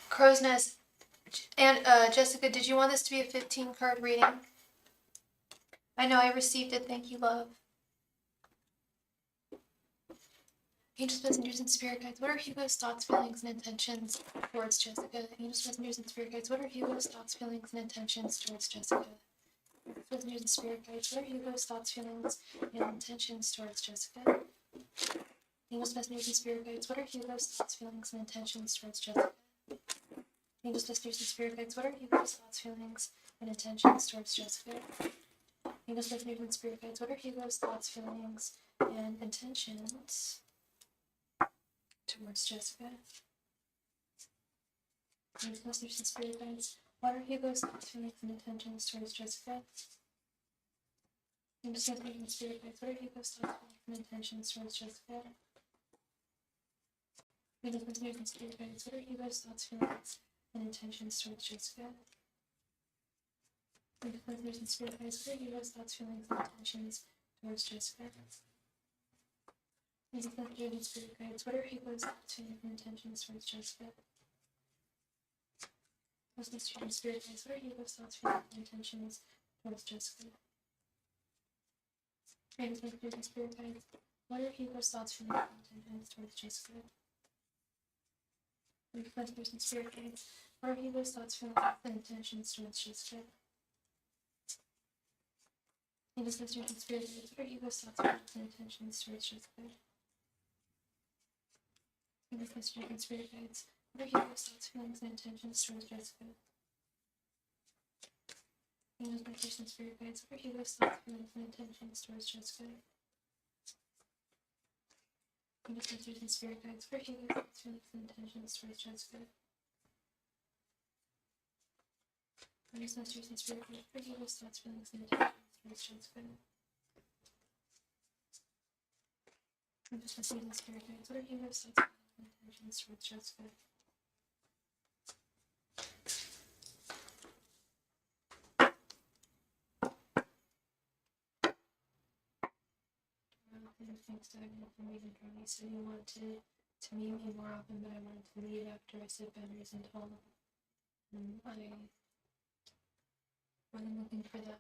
Crow's Nest. And Jessica, did you want this to be a 15-card reading? I know I received it. Thank you, love. Angels, messengers, and spirit guides. What are Hugo's thoughts, feelings, and intentions towards Jessica? Angels, messengers, and spirit guides. What are Hugo's thoughts, feelings, and intentions towards Jessica? Messengers and spirit guides. What are Hugo's thoughts, feelings, and intentions towards Jessica? Angels, messengers, and spirit guides. What are Hugo's thoughts, feelings, and intentions towards Jessica? Angels, messengers, and spirit guides. What are Hugo's thoughts, feelings, and intentions towards Jessica? Angels, messengers, and spirit guides. What are Hugo's thoughts, feelings, and intentions towards Jessica? Angels, messengers, and spirit guides. What are Hugo's thoughts, feelings, and intentions towards Jessica? Angels, messengers, and spirit guides. What are Hugo's thoughts, feelings, and intentions towards Jessica? Angels, messengers, and spirit guides. What are Hugo's thoughts, feelings, and intentions towards Jessica? Angels, messengers, and spirit guides. What are Hugo's thoughts, feelings, and intentions towards Jessica? Angels, messengers, and spirit guides. What are Hugo's thoughts, feelings, and intentions towards Jessica? Angels, messengers, and spirit guides. What are Hugo's thoughts, feelings, and intentions towards Jessica? Angels, messengers, and spirit guides. What are Hugo's thoughts, feelings, and intentions towards Jessica? Angels, messengers, and spirit guides. What are Hugo's thoughts, feelings, and intentions towards Jessica? Angels, messengers, and spirit guides. What are Hugo's thoughts, feelings, and intentions towards Jessica? Angels, messengers, and spirit guides. What are Hugo's thoughts, feelings, and intentions towards Jessica? Angels, messengers, and spirit guides. What are Hugo's thoughts, feelings, and intentions towards Jessica? Angels, messengers, and spirit guides. What are Hugo's thoughts, feelings, and intentions towards Jessica? Angels, messengers, and spirit guides. What are Hugo's thoughts, feelings, and intentions towards Jessica? Angels, messengers, and spirit guides. What are Hugo's thoughts, feelings, and intentions towards Jessica? Thanks to everyone for meeting Charlie. So you wanted to meet me more often, but I wanted to leave after I said boundaries and told him. I wasn't looking for that,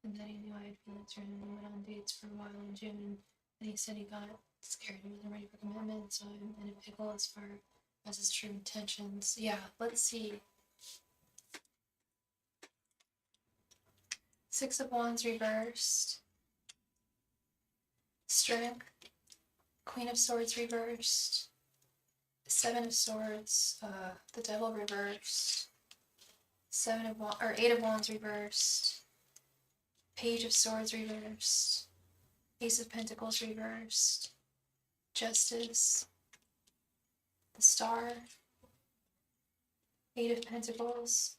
and that he knew I had feelings for him, and we went on dates for a while in June, and he said he got scared he wasn't ready for commitment, so I'm in a pickle as far as his true intentions. Yeah, let's see. Six of Wands reversed. Strength. Queen of Swords reversed. Seven of Swords. The Devil reversed. Eight of Wands reversed. Page of Swords reversed. Ace of Pentacles reversed. Justice. The Star. Eight of Pentacles.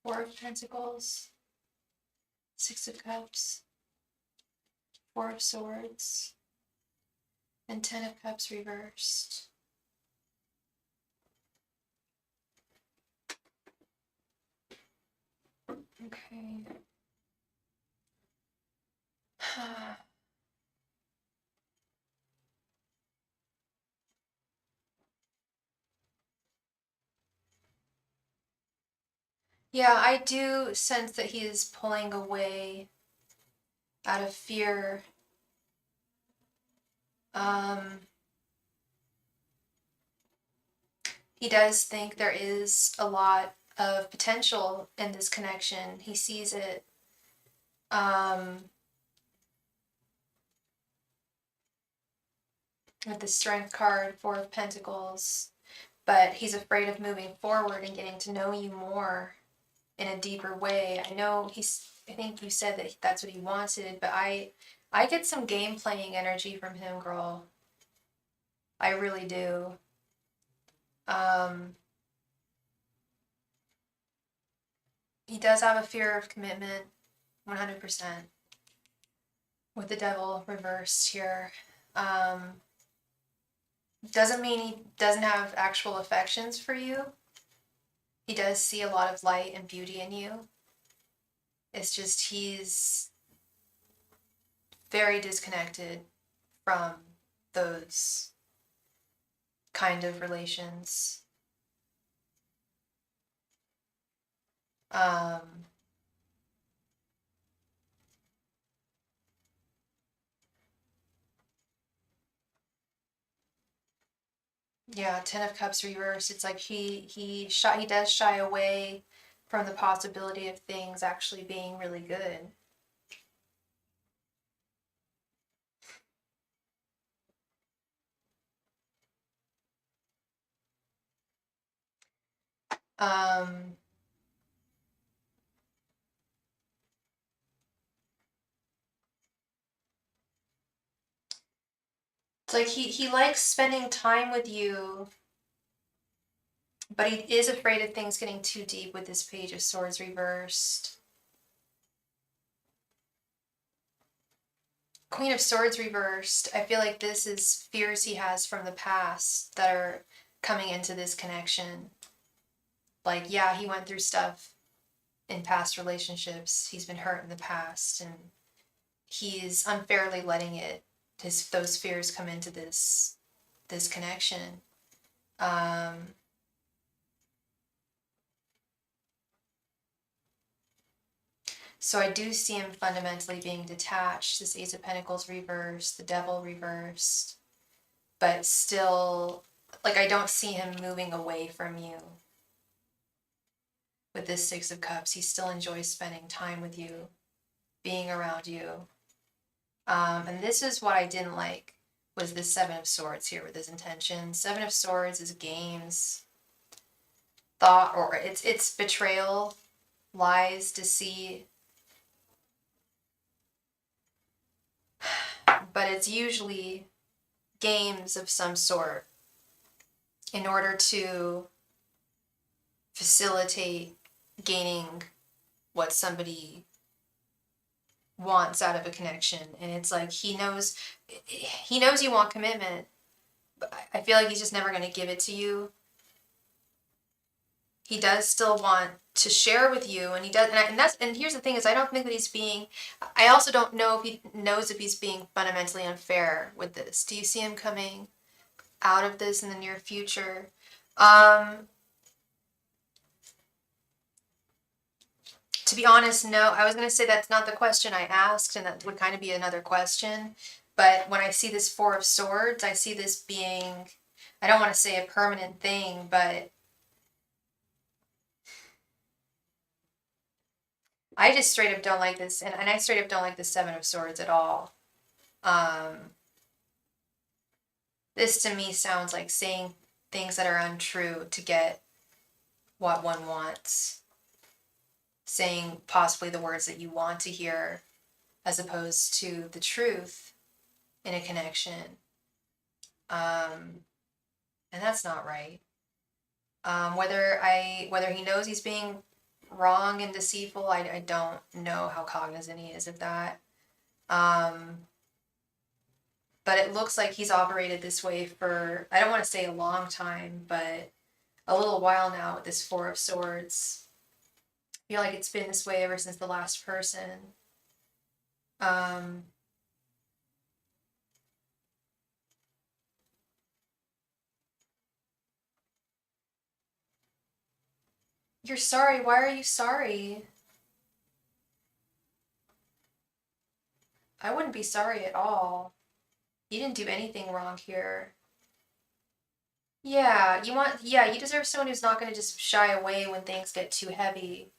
Four of Pentacles. Six of Cups. Four of Swords. And 10 of Cups reversed. Okay. Yeah, I do sense that he is pulling away out of fear. Um, he does think there is a lot of potential in this connection. He sees it. Um, with the Strength card, Four of Pentacles, but he's afraid of moving forward and getting to know you more in a deeper way. I think you said that that's what he wanted, but I get some game playing energy from him, girl. I really do. Um, he does have a fear of commitment, 100%, with the devil reversed here. Um, doesn't mean he doesn't have actual affections for you. He does see a lot of light and beauty in you. It's just he's very disconnected from those kind of relations. Um, yeah, Ten of Cups reversed. It's like he does shy away from the possibility of things actually being really good. Um, it's like he likes spending time with you, but he is afraid of things getting too deep with this Page of Swords reversed. Queen of Swords reversed. I feel like this is fears he has from the past that are coming into this connection. Like, yeah, he went through stuff in past relationships. He's been hurt in the past, and he's unfairly letting those fears come into this connection. Um, so I do see him fundamentally being detached. This Ace of Pentacles reversed, the Devil reversed, but still, like, I don't see him moving away from you. With this Six of Cups, he still enjoys spending time with you, being around you. And this is what I didn't like, was the Seven of Swords here with his intention. Seven of Swords is games, thought, or it's betrayal, lies, deceit. But it's usually games of some sort in order to facilitate gaining what somebody wants out of a connection. And it's like he knows you want commitment, but I feel like he's just never going to give it to you. He does still want to share with you, and he does, and here's the thing is, I don't think that he's being, I also don't know if he knows if he's being fundamentally unfair with this. Do you see him coming out of this in the near future? To be honest, no. I was going to say that's not the question I asked, and that would kind of be another question. But when I see this Four of Swords, I see this being, I don't want to say a permanent thing, but I just straight up don't like this, and I straight up don't like the Seven of Swords at all. This to me sounds like saying things that are untrue to get what one wants. Saying possibly the words that you want to hear as opposed to the truth in a connection. And that's not right. Whether he knows he's being wrong and deceitful, I don't know how cognizant he is of that. But it looks like he's operated this way for, I don't want to say a long time, but a little while now with this Four of Swords. feel like it's been this way ever since the last person. Um, you're sorry. Why are you sorry? I wouldn't be sorry at all. You didn't do anything wrong here. Yeah, you deserve someone who's not going to just shy away when things get too heavy.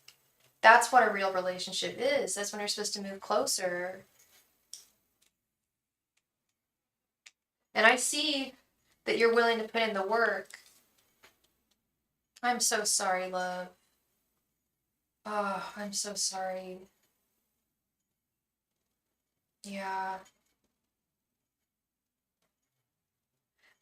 That's what a real relationship is. That's when you're supposed to move closer. And I see that you're willing to put in the work. I'm so sorry, love. Oh, I'm so sorry. Yeah.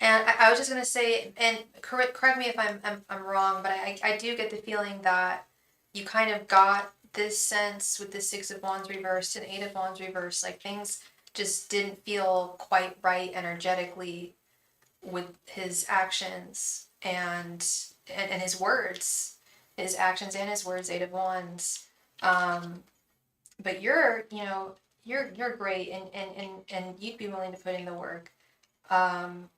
And I was just gonna say, and correct me if I'm wrong, but I do get the feeling that you kind of got this sense with the Six of Wands reversed and Eight of Wands reversed, like things just didn't feel quite right energetically with his actions and his words, his actions and his words, Eight of Wands. But you're great, and you'd be willing to put in the work. Um,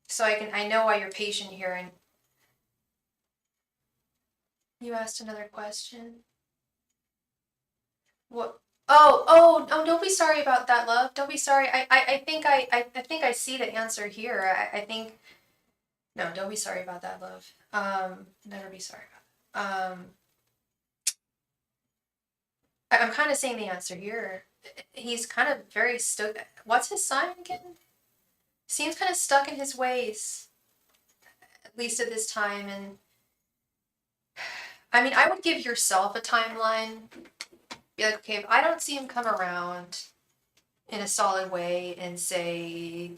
so I know why you're patient here. And you asked another question. What? Oh! Don't be sorry about that, love. Don't be sorry. I think I see the answer here. I think no. Don't be sorry about that, love. Never be sorry about that. I'm kind of seeing the answer here. He's kind of very stuck. What's his sign again? Seems kind of stuck in his ways, at least at this time. And I mean, I would give yourself a timeline. Be like, okay, if I don't see him come around in a solid way in, say,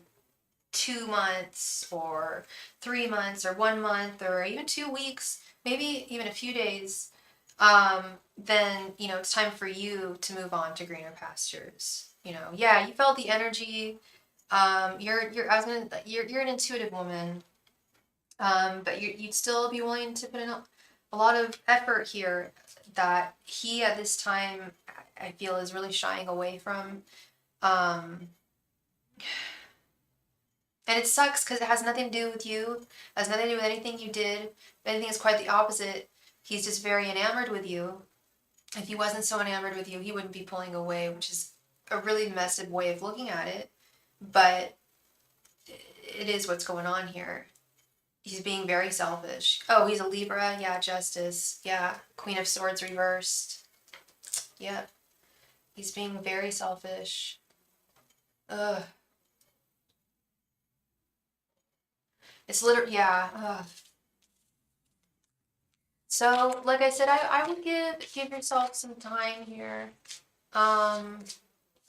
2 months or 3 months or 1 month or even 2 weeks, maybe even a few days, then, it's time for you to move on to greener pastures. Yeah, you felt the energy. You're an intuitive woman. But you'd still be willing to put in a lot of effort here that he at this time I feel is really shying away from. Um, and it sucks because it has nothing to do with you. It has nothing to do with anything you did. If anything, is quite the opposite. He's just very enamored with you. If he wasn't so enamored with you, he wouldn't be pulling away, which is a really messed up way of looking at it. But it is what's going on here. He's being very selfish. Oh, he's a Libra. Yeah, Justice. Yeah, Queen of Swords reversed. Yep. He's being very selfish. Ugh. It's literally, yeah. Ugh. So, like I said, I would give yourself some time here. Um,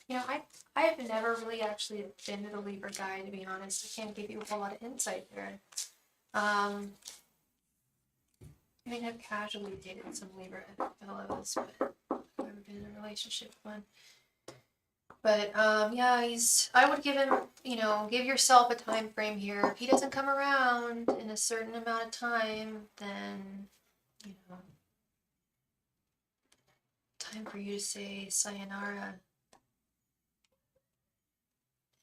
I have never really actually been to the Libra guy, to be honest. I can't give you a whole lot of insight here. I mean, I've casually dated some Libra fellows, but I've never been in a relationship with one. But yeah, I would give him, give yourself a time frame here. If he doesn't come around in a certain amount of time, then, time for you to say sayonara.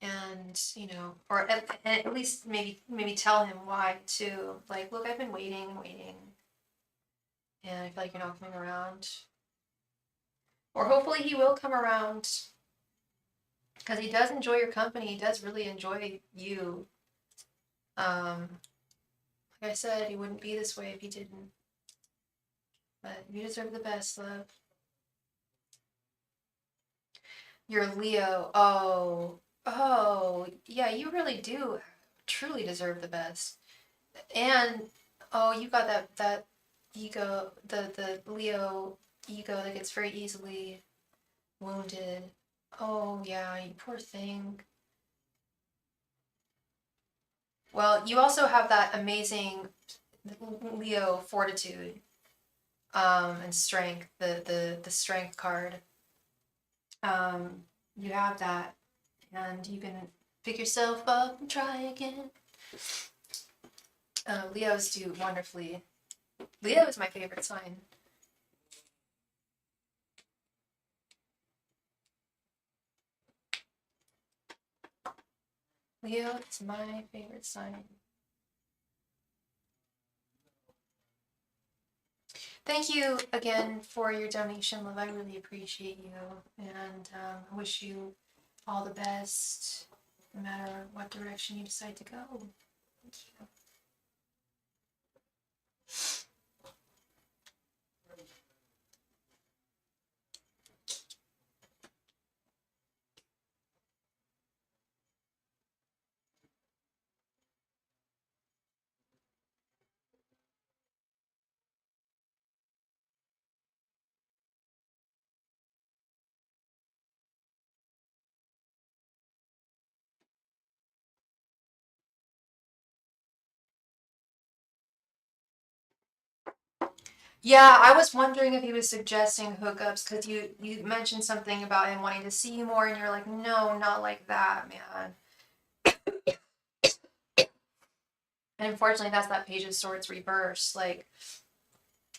And, or at least maybe tell him why too. Like, look, I've been waiting, and I feel like you're not coming around. Or hopefully he will come around. Because he does enjoy your company. He does really enjoy you. Like I said, he wouldn't be this way if he didn't. But you deserve the best, love. You're Leo. Oh, yeah, you really do truly deserve the best. And you got that ego, the Leo ego that gets very easily wounded. Oh yeah, you poor thing. Well, you also have that amazing Leo fortitude, and strength, the strength card. You have that, and you can pick yourself up and try again. Leos do wonderfully. Leo is my favorite sign. Leo is my favorite sign. Thank you again for your donation, love. I really appreciate you, and I wish you all the best, no matter what direction you decide to go. Thank you. Yeah, I was wondering if he was suggesting hookups because you mentioned something about him wanting to see you more, and you're like, no, not like that, man. And unfortunately, that's that Page of Swords reverse, like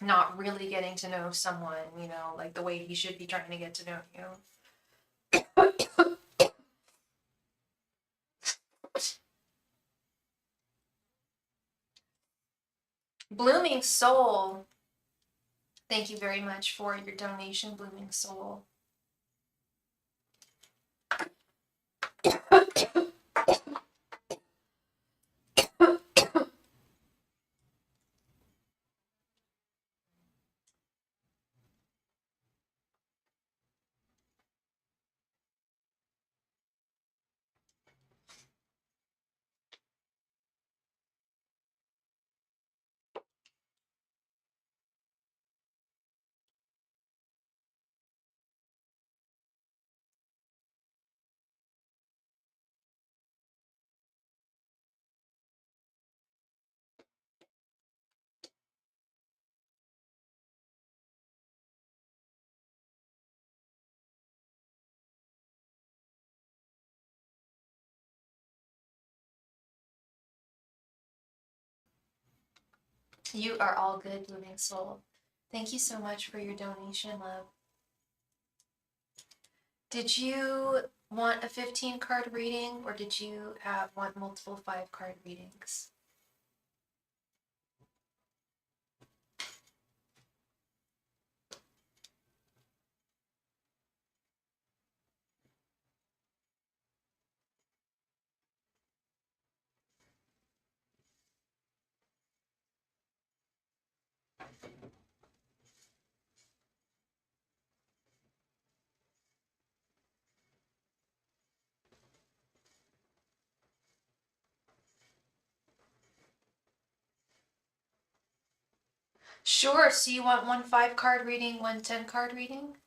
not really getting to know someone, you know, like the way he should be trying to get to know you. Blooming Soul. Thank you very much for your donation, Blooming Soul. You are all good, Blooming Soul. Thank you so much for your donation, love. Did you want a 15 card reading, or did you want multiple 5 card readings? Sure, so you want one 5 card reading, one 10 card reading?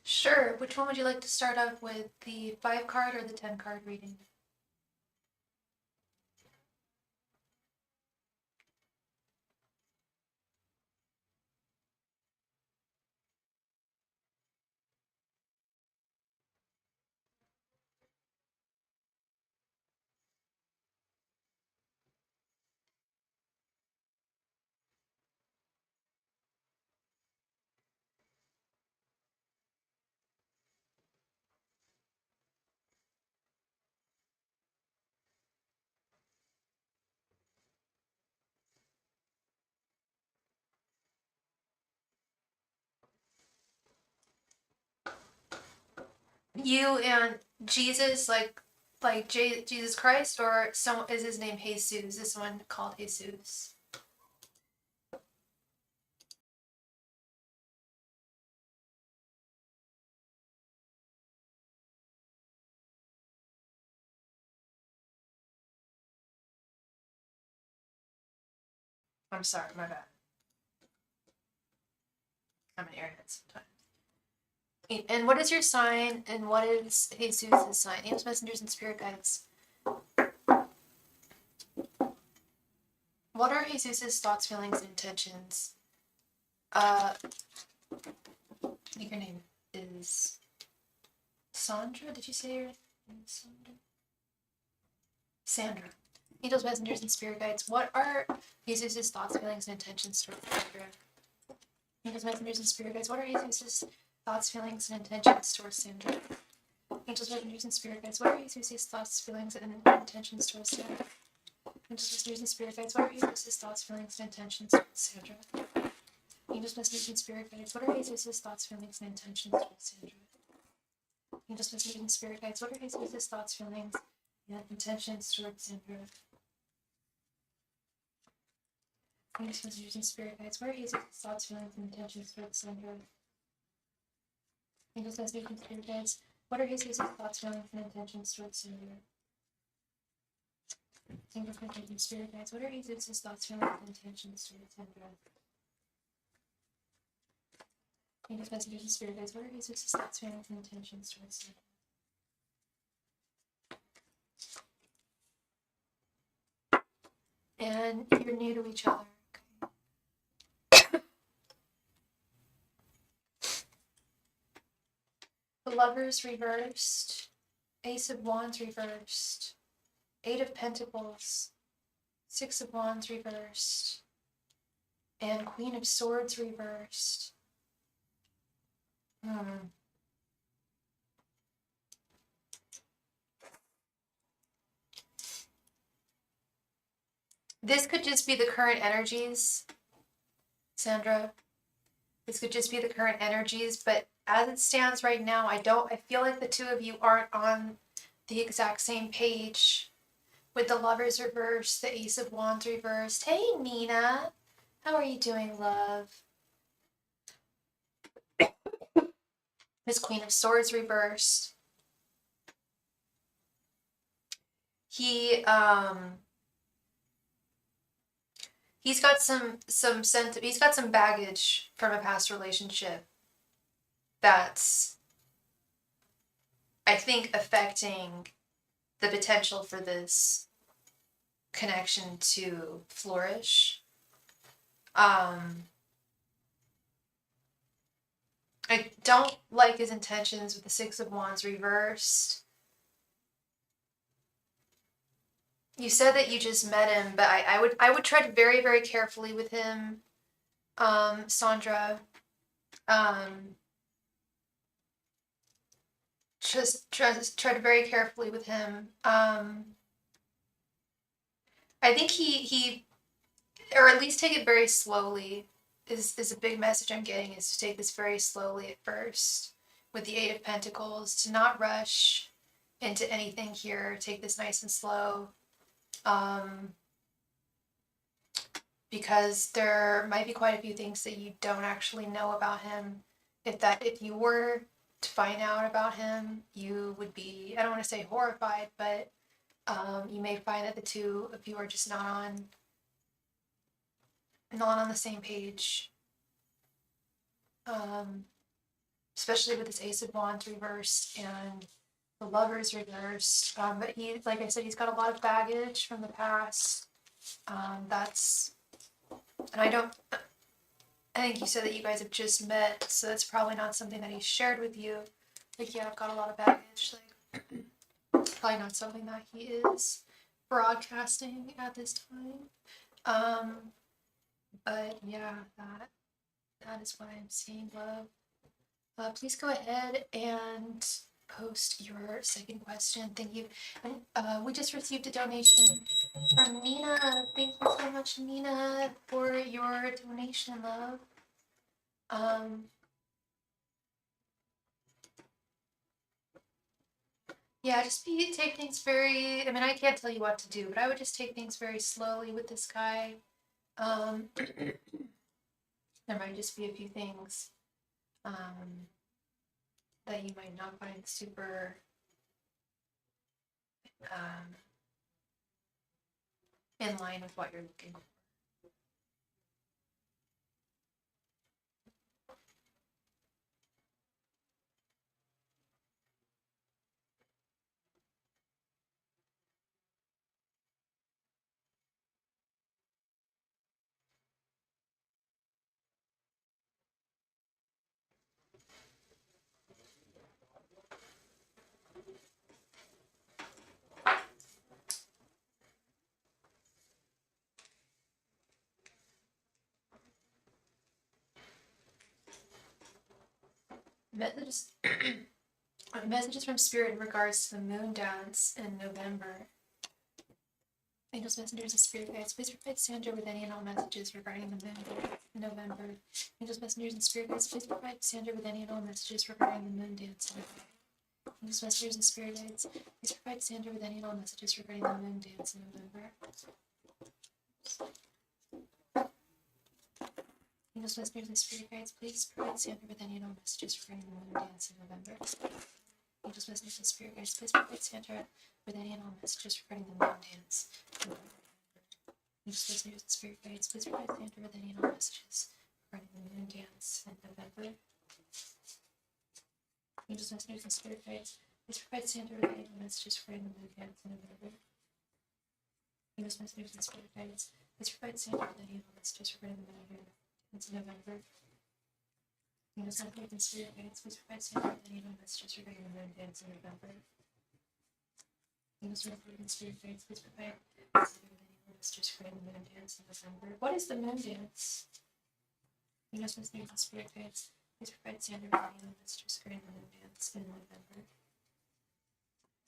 Sure, which one would you like to start off with, the 5 card or the 10 card reading? You and Jesus, like Jesus Christ, or is his name Jesus? This one called Jesus. I'm sorry, my bad. I'm an airhead sometimes. And what is your sign, and what is Jesus' sign? Angels, messengers, and spirit guides. What are Jesus' thoughts, feelings, and intentions? I think your name is Sandra. Did you say your Sandra. Angels, messengers, and spirit guides. What are Jesus' thoughts, feelings, and intentions towards Sandra? Angels, messengers, and spirit guides. What are Jesus' thoughts, feelings, and intentions towards Sandra? Angels, messengers, and spirit guides. What are Jesus' thoughts, feelings, and intentions towards Sandra? Angels, messengers, and spirit guides. What are Jesus' thoughts, feelings, and intentions towards Sandra? Angels, messengers, and spirit guides. What are Jesus' thoughts, feelings, and intentions towards Sandra? Angels, messengers, and spirit guides. What are Jesus' thoughts, feelings, and intentions towards Sandra? Angels, messengers, and spirit guides. What are Jesus' thoughts, feelings, and intentions towards Sandra? Angels, messengers, and spirit guides. What are Jesus' thoughts, feelings, and intentions towards Sandra? Angels, messengers, and spirit guides. What are Jesus' thoughts, feelings, and intentions towards Sandra? Angels, messengers, and spirit guides. What are Jesus' thoughts, feelings, and intentions towards Sandra? And you're new to each other. Okay. The Lovers reversed. Ace of Wands reversed. Eight of Pentacles. Six of Wands reversed. And Queen of Swords reversed. This could just be the current energies, Sandra. This could just be the current energies, but as it stands right now, I feel like the two of you aren't on the exact same page. With the Lovers reversed, the Ace of Wands reversed. Hey, Nina. How are you doing, love? This Queen of Swords reversed. He's got he's got some baggage from a past relationship that's, I think, affecting the potential for this connection to flourish. I don't like his intentions with the Six of Wands reversed. You said that you just met him, but I would tread very, very carefully with him, Sandra. Just tread very carefully with him. I think he or at least take it very slowly is a big message I'm getting, is to take this very slowly at first with the Eight of Pentacles, to not rush into anything here. Take this nice and slow. Because there might be quite a few things that you don't actually know about him. If you were to find out about him, you would be, I don't want to say horrified, but you may find that the two of you are just not on the same page. Especially with this Ace of Wands reversed and the Lovers reversed. But he, like I said, he's got a lot of baggage from the past. I think you said that you guys have just met, so that's probably not something that he shared with you. Like, yeah, I've got a lot of baggage. Like, probably not something that he is broadcasting at this time. But yeah, that is what I'm seeing, love. Please go ahead and post your second question. Thank you. And we just received a donation from Nina. Thank you so much, Nina, for your donation, love. Yeah, take things very, I mean, I can't tell you what to do, but I would just take things very slowly with this guy. There might just be a few things that you might not find super in line with what you're looking for. Messages, messages from Spirit in regards to the moon dance in November. Angels, messengers, and spirit guides, please provide Sandra with any and all messages regarding the moon dance in November. Angels, messengers, and spirit guides, please provide Sandra with any and all messages regarding the moon dance in November. Angels, messengers, and spirit guides, please provide Sandra with any and all messages regarding the moon dance in November. Angels, messengers, and spirit guides, please provide Sandra with any and all messages regarding the moon dance in November. Angels, messengers, and spirit guides, please provide Sandra with any and all messages regarding the moon dance in November. Angels, messengers, and spirit guides, please provide Sandra with any and all messages regarding the moon dance in November. Angels, messengers, and spirit guides, please provide Sandra with any and all messages regarding the moon dance in November. Angels, messengers, and spirit guides, please provide Sandra with any and all messages regarding the moon dance in November. Angels, messengers, and spirit guides, please provide Sandra with any and all messages regarding the moon dance in November. Angels, messengers, and spirit guides, please provide Sandra with any and all messages regarding the moon dance in November. What is the moon dance? Angels, messengers, and spirit guides, please provide Sandra with any and all messages regarding the moon dance in November.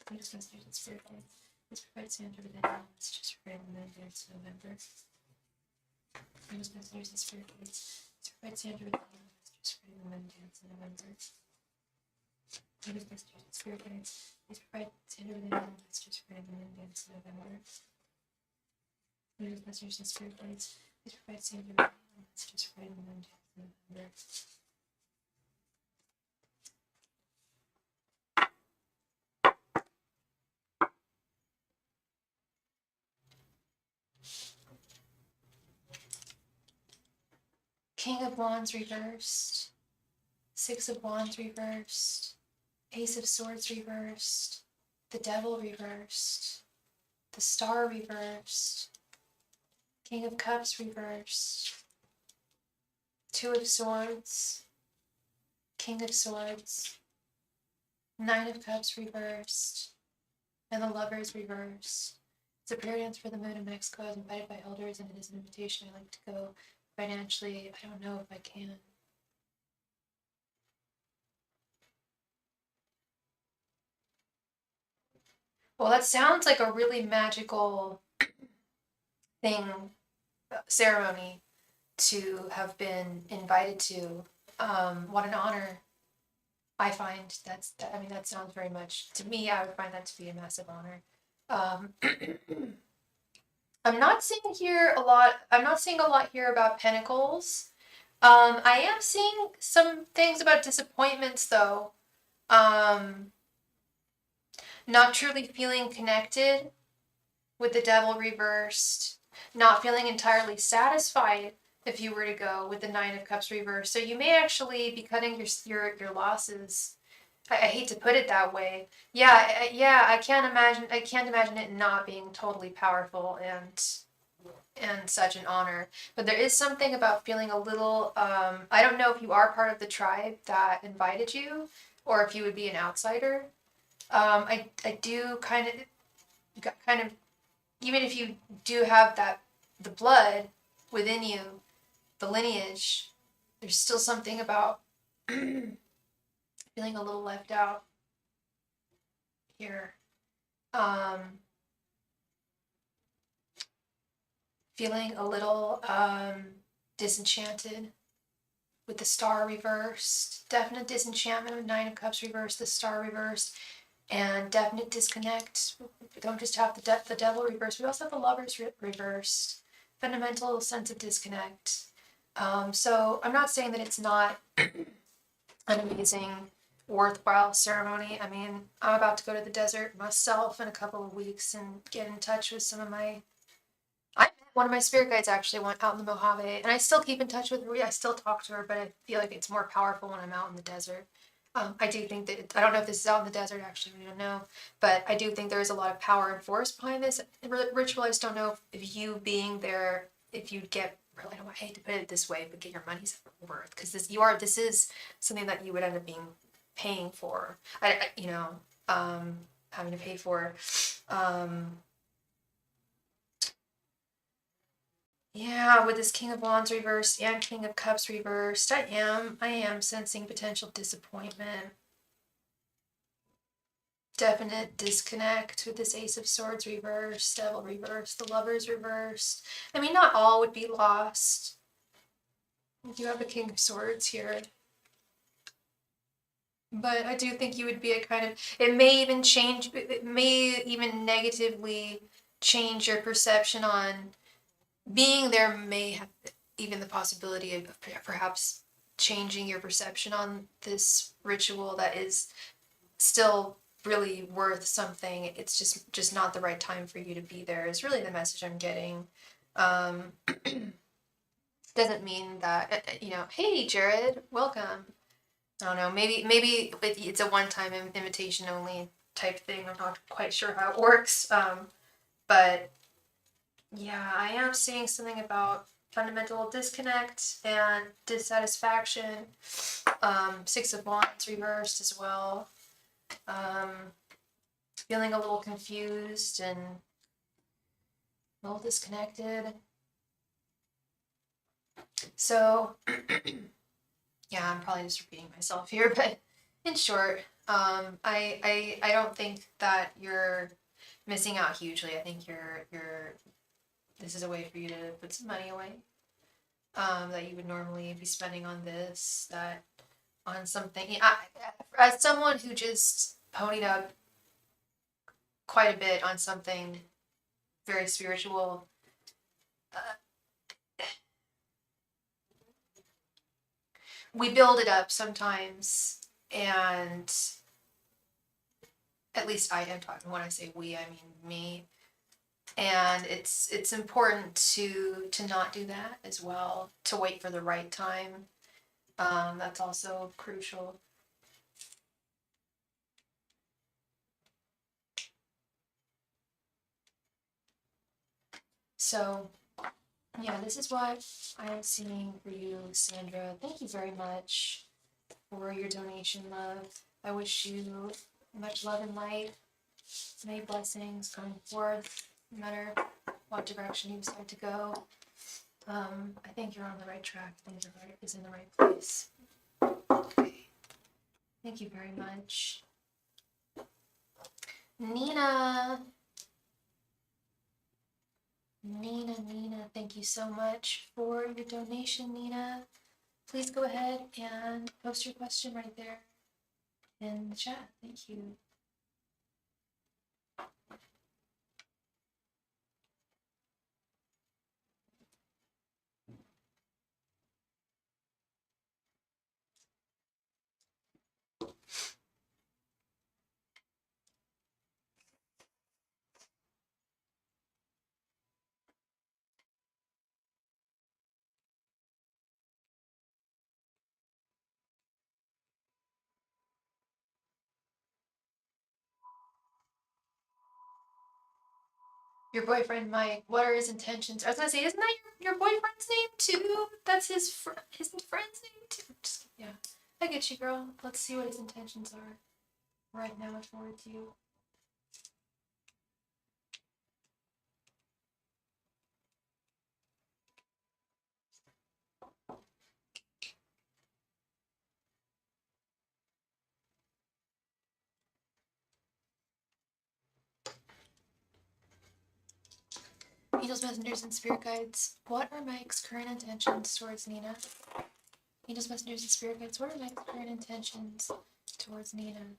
Angels, messengers, and spirit guides, please provide Sandra with any and all messages regarding the moon dance in November. Angels, messengers, and spirit guides, please provide Sandra with any and all messages regarding the moon dance in November. Angels, messengers, and spirit guides, please provide Sandra with any and all messages regarding the moon dance in November. Angels, messengers, and spirit guides, please provide Sandra with any and all messages regarding the moon dance in November. King of Wands reversed, Six of Wands reversed, Ace of Swords reversed, the Devil reversed, the Star reversed, King of Cups reversed, Two of Swords, King of Swords, Nine of Cups reversed, and the Lovers reversed. It's a prayer dance for the moon in Mexico. I was invited by elders, and it is an invitation. I like to go financially. I don't know if I can. Well, that sounds like a really magical thing, ceremony to have been invited to. What an honor. I find that sounds very much, to me, I would find that to be a massive honor. I'm not seeing a lot here about pentacles. I am seeing some things about disappointments though. Not truly feeling connected with the Devil reversed, not feeling entirely satisfied if you were to go with the Nine of Cups reversed. So you may actually be cutting your losses. I hate to put it that way. I can't imagine it not being totally powerful and such an honor. But there is something about feeling a little, I don't know if you are part of the tribe that invited you or if you would be an outsider. I do kind of, even if you do have the blood within you, the lineage, there's still something about feeling a little left out here. Feeling a little disenchanted with the Star reversed. Definite disenchantment with Nine of Cups reversed, the Star reversed, and definite disconnect. We don't just have the Devil reversed, we also have the Lovers reversed. Fundamental sense of disconnect. So I'm not saying that it's not an amazing, worthwhile ceremony. I mean, I'm about to go to the desert myself in a couple of weeks and get in touch with some of my... One of my spirit guides actually went out in the Mojave, and I still keep in touch with her. I still talk to her, but I feel like it's more powerful when I'm out in the desert. I do think that, I don't know if this is out in the desert, actually, we don't know, but I do think there is a lot of power and force behind this ritual. I just don't know if you being there, if you'd get, really, I hate to put it this way, but get your money's worth, because this is something that you would end up paying for, having to pay for, Yeah, with this King of Wands reversed and King of Cups reversed, I am sensing potential disappointment. Definite disconnect with this Ace of Swords reversed, Devil reversed, the Lovers reversed. I mean, not all would be lost. We do have a King of Swords here. But I do think you would be a kind of, it may even negatively change your perception on being there, may have even the possibility of perhaps changing your perception on this ritual that is still really worth something. It's just not the right time for you to be there is really the message I'm getting. Um, doesn't mean that, hey Jared, welcome. I don't know, maybe it's a one-time invitation only type thing. I'm not quite sure how it works. But yeah, I am seeing something about fundamental disconnect and dissatisfaction. Six of Wands reversed as well. Feeling a little confused and a little disconnected. So, yeah, I'm probably just repeating myself here, but in short, I don't think that you're missing out hugely. I think this is a way for you to put some money away. That you would normally be spending on this, that on something. As someone who just ponied up quite a bit on something very spiritual, we build it up sometimes, and at least I am talking, when I say we, I mean me. And it's important to not do that as well, to wait for the right time. That's also crucial. So, yeah, this is what I am seeing for you, Sandra. Thank you very much for your donation, love. I wish you much love and light, many blessings going forth, no matter what direction you decide to go. I think you're on the right track. Things is in the right place. Okay. Thank you very much. Nina, thank you so much for your donation, Nina. Please go ahead and post your question right there in the chat. Thank you. Your boyfriend, Mike, what are his intentions? I was gonna say, isn't that your boyfriend's name too? That's his friend's name too. Yeah, I get you, girl. Let's see what his intentions are right now towards you. Angels, messengers, and spirit guides, what are Mike's current intentions towards Nina? Angels, messengers, and spirit guides, what are Mike's current intentions towards Nina?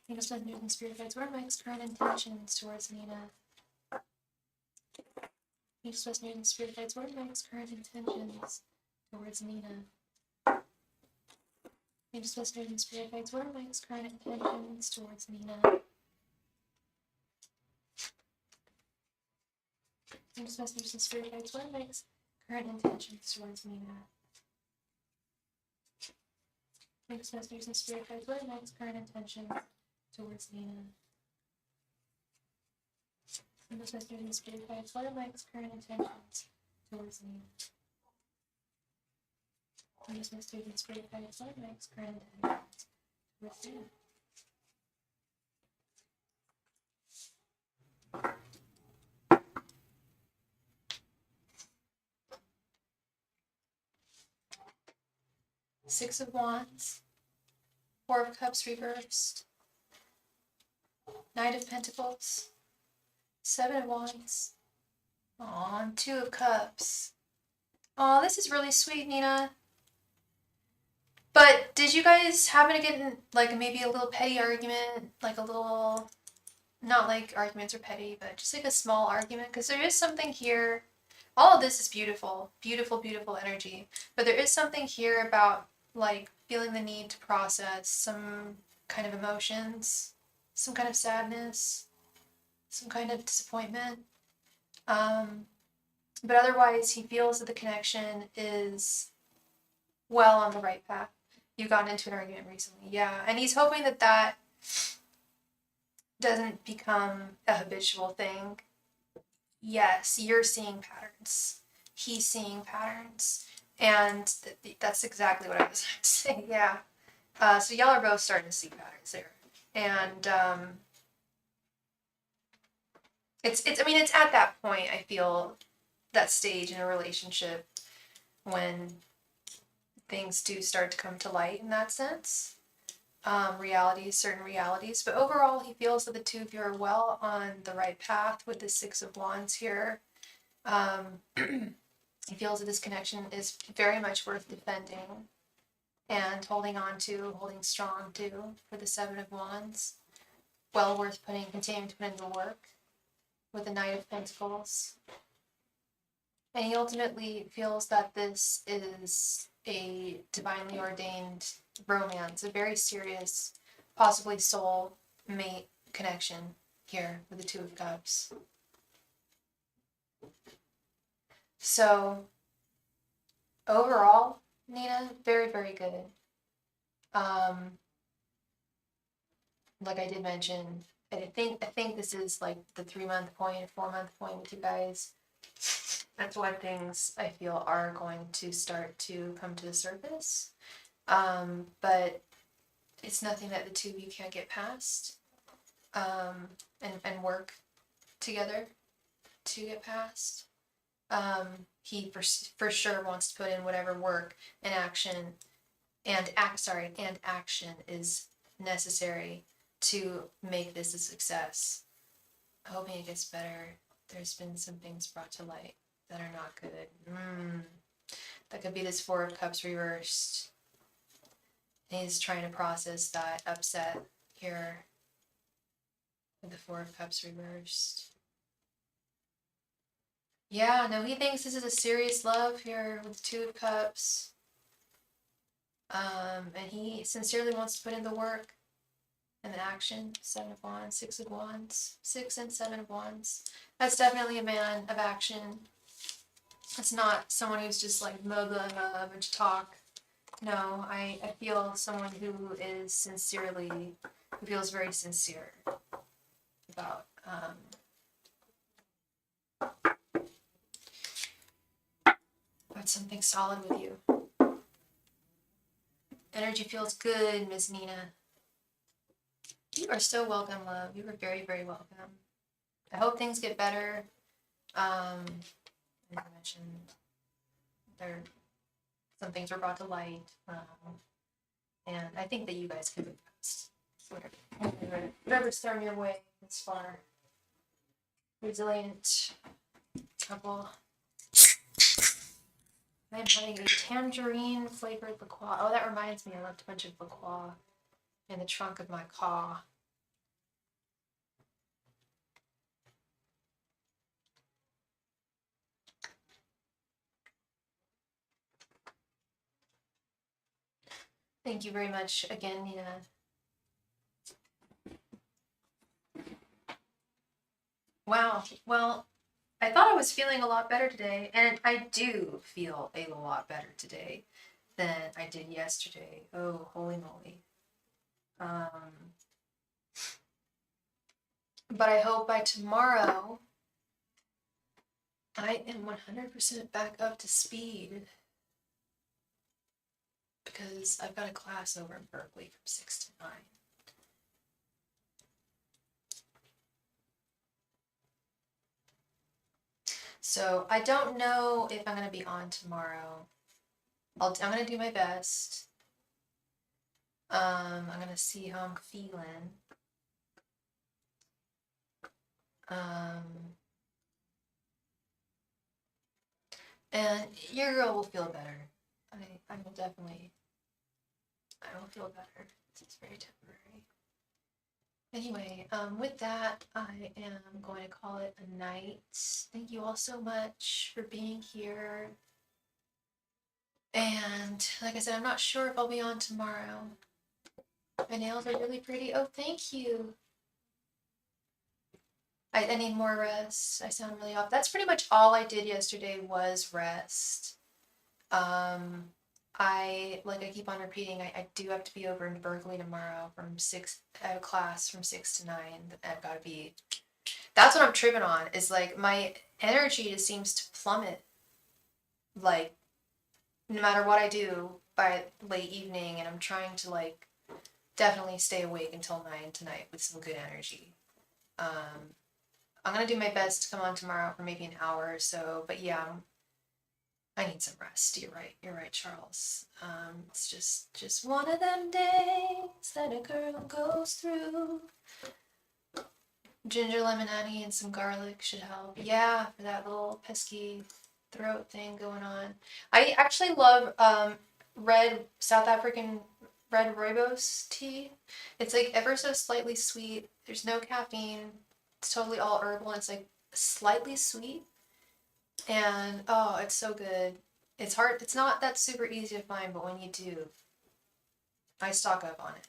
Angels, messengers, and spirit guides, what are Mike's current intentions towards Nina? Angels, messengers, and spirit guides, what are Mike's current intentions towards Nina? Angels, messengers, and spirit guides, what are Mike's current intentions towards Nina? Angels, messengers, and spirit guides, what are Mike's current intentions towards Nina? Angels, messengers, and spirit guides, what are Mike's current intentions towards Nina? Angels, messengers, and spirit guides, what are Mike's current intentions towards Nina? Angels, messengers, and spirit guides, what are Mike's current intentions towards Nina? Six of Wands, Four of Cups reversed, Knight of Pentacles, Seven of Wands, aw, and Two of Cups. Aw, this is really sweet, Nina. But did you guys happen to get in, like, maybe a little petty argument? Like a little, not like arguments are petty, but just like a small argument? Because there is something here. All of this is beautiful, beautiful, beautiful energy. But there is something here about, like, feeling the need to process some kind of emotions, some kind of sadness, some kind of disappointment. But otherwise, he feels that the connection is well on the right path. You got into an argument recently, yeah. And he's hoping that that doesn't become a habitual thing. Yes, you're seeing patterns. He's seeing patterns. And that's exactly what I was going to say, yeah. So y'all are both starting to see patterns there. And it's at that point, I feel, that stage in a relationship when things do start to come to light in that sense. Certain realities. But overall, he feels that the two of you are well on the right path with the Six of Wands here. He feels that this connection is very much worth defending and holding on to, holding strong to, for the Seven of Wands. Well worth continuing to put in the work with the Knight of Pentacles. And he ultimately feels that this is a divinely ordained romance, a very serious, possibly soul mate connection here with the Two of Cups. So overall, Nina, very, very good. Like I did mention, I think this is like the 3-month point, 4-month point with you guys. That's when things I feel are going to start to come to the surface. But it's nothing that the two of you can't get past, and work together to get past. He for sure wants to put in whatever work and action action is necessary to make this a success. Hoping it gets better. There's been some things brought to light that are not good. That could be this Four of Cups reversed. He's trying to process that upset here with the Four of Cups reversed. Yeah, no, he thinks this is a serious love here with the Two of Cups. And he sincerely wants to put in the work and the action. Seven of Wands, Six of Wands, 6 and 7 of Wands. That's definitely a man of action. It's not someone who's just like blah, blah, blah, a bunch of talk. No, I feel someone who is who feels very sincere about something solid with you. Energy feels good, Miss Nina. You are so welcome, love. You are very, very welcome. I hope things get better. As I mentioned, some things were brought to light. And I think that you guys can move past whatever's thrown your way this far. Resilient couple. I'm having a tangerine flavored liqueur. Oh, that reminds me, I left a bunch of liqueur in the trunk of my car. Thank you very much again, Nina. Wow. Well, I thought I was feeling a lot better today, and I do feel a lot better today than I did yesterday. Oh, holy moly. But I hope by tomorrow I am 100% back up to speed, because I've got a class over in Berkeley from 6 to 9. So I don't know if I'm going to be on tomorrow. I'm going to do my best. I'm gonna see how I'm feeling. And your girl will feel better. I will definitely, I will feel better. This is very temporary. Anyway, with that, I am going to call it a night. Thank you all so much for being here. And like I said, I'm not sure if I'll be on tomorrow. My nails are really pretty. Oh, thank you. I need more rest. I sound really off. That's pretty much all I did yesterday was rest. Like I keep on repeating, I do have to be over in Berkeley tomorrow from 6, I have a class from 6 to 9. I've got to be, that's what I'm tripping on, is like my energy just seems to plummet, like, no matter what I do by late evening, and I'm trying to, like, definitely stay awake until 9 tonight with some good energy. I'm gonna do my best to come on tomorrow for maybe an hour or so, but yeah, I need some rest. You're right, Charles. It's just one of them days that a girl goes through. Ginger lemon honey and some garlic should help. Yeah, for that little pesky throat thing going on. I actually love red South African red rooibos tea. It's like ever so slightly sweet. There's no caffeine. It's totally all herbal and it's like slightly sweet. And oh, it's so good. It's hard. It's not that super easy to find, but when you do, I stock up on it.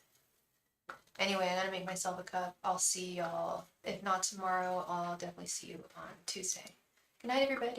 Anyway, I'm gonna make myself a cup. I'll see y'all. If not tomorrow, I'll definitely see you on Tuesday. Good night, everybody.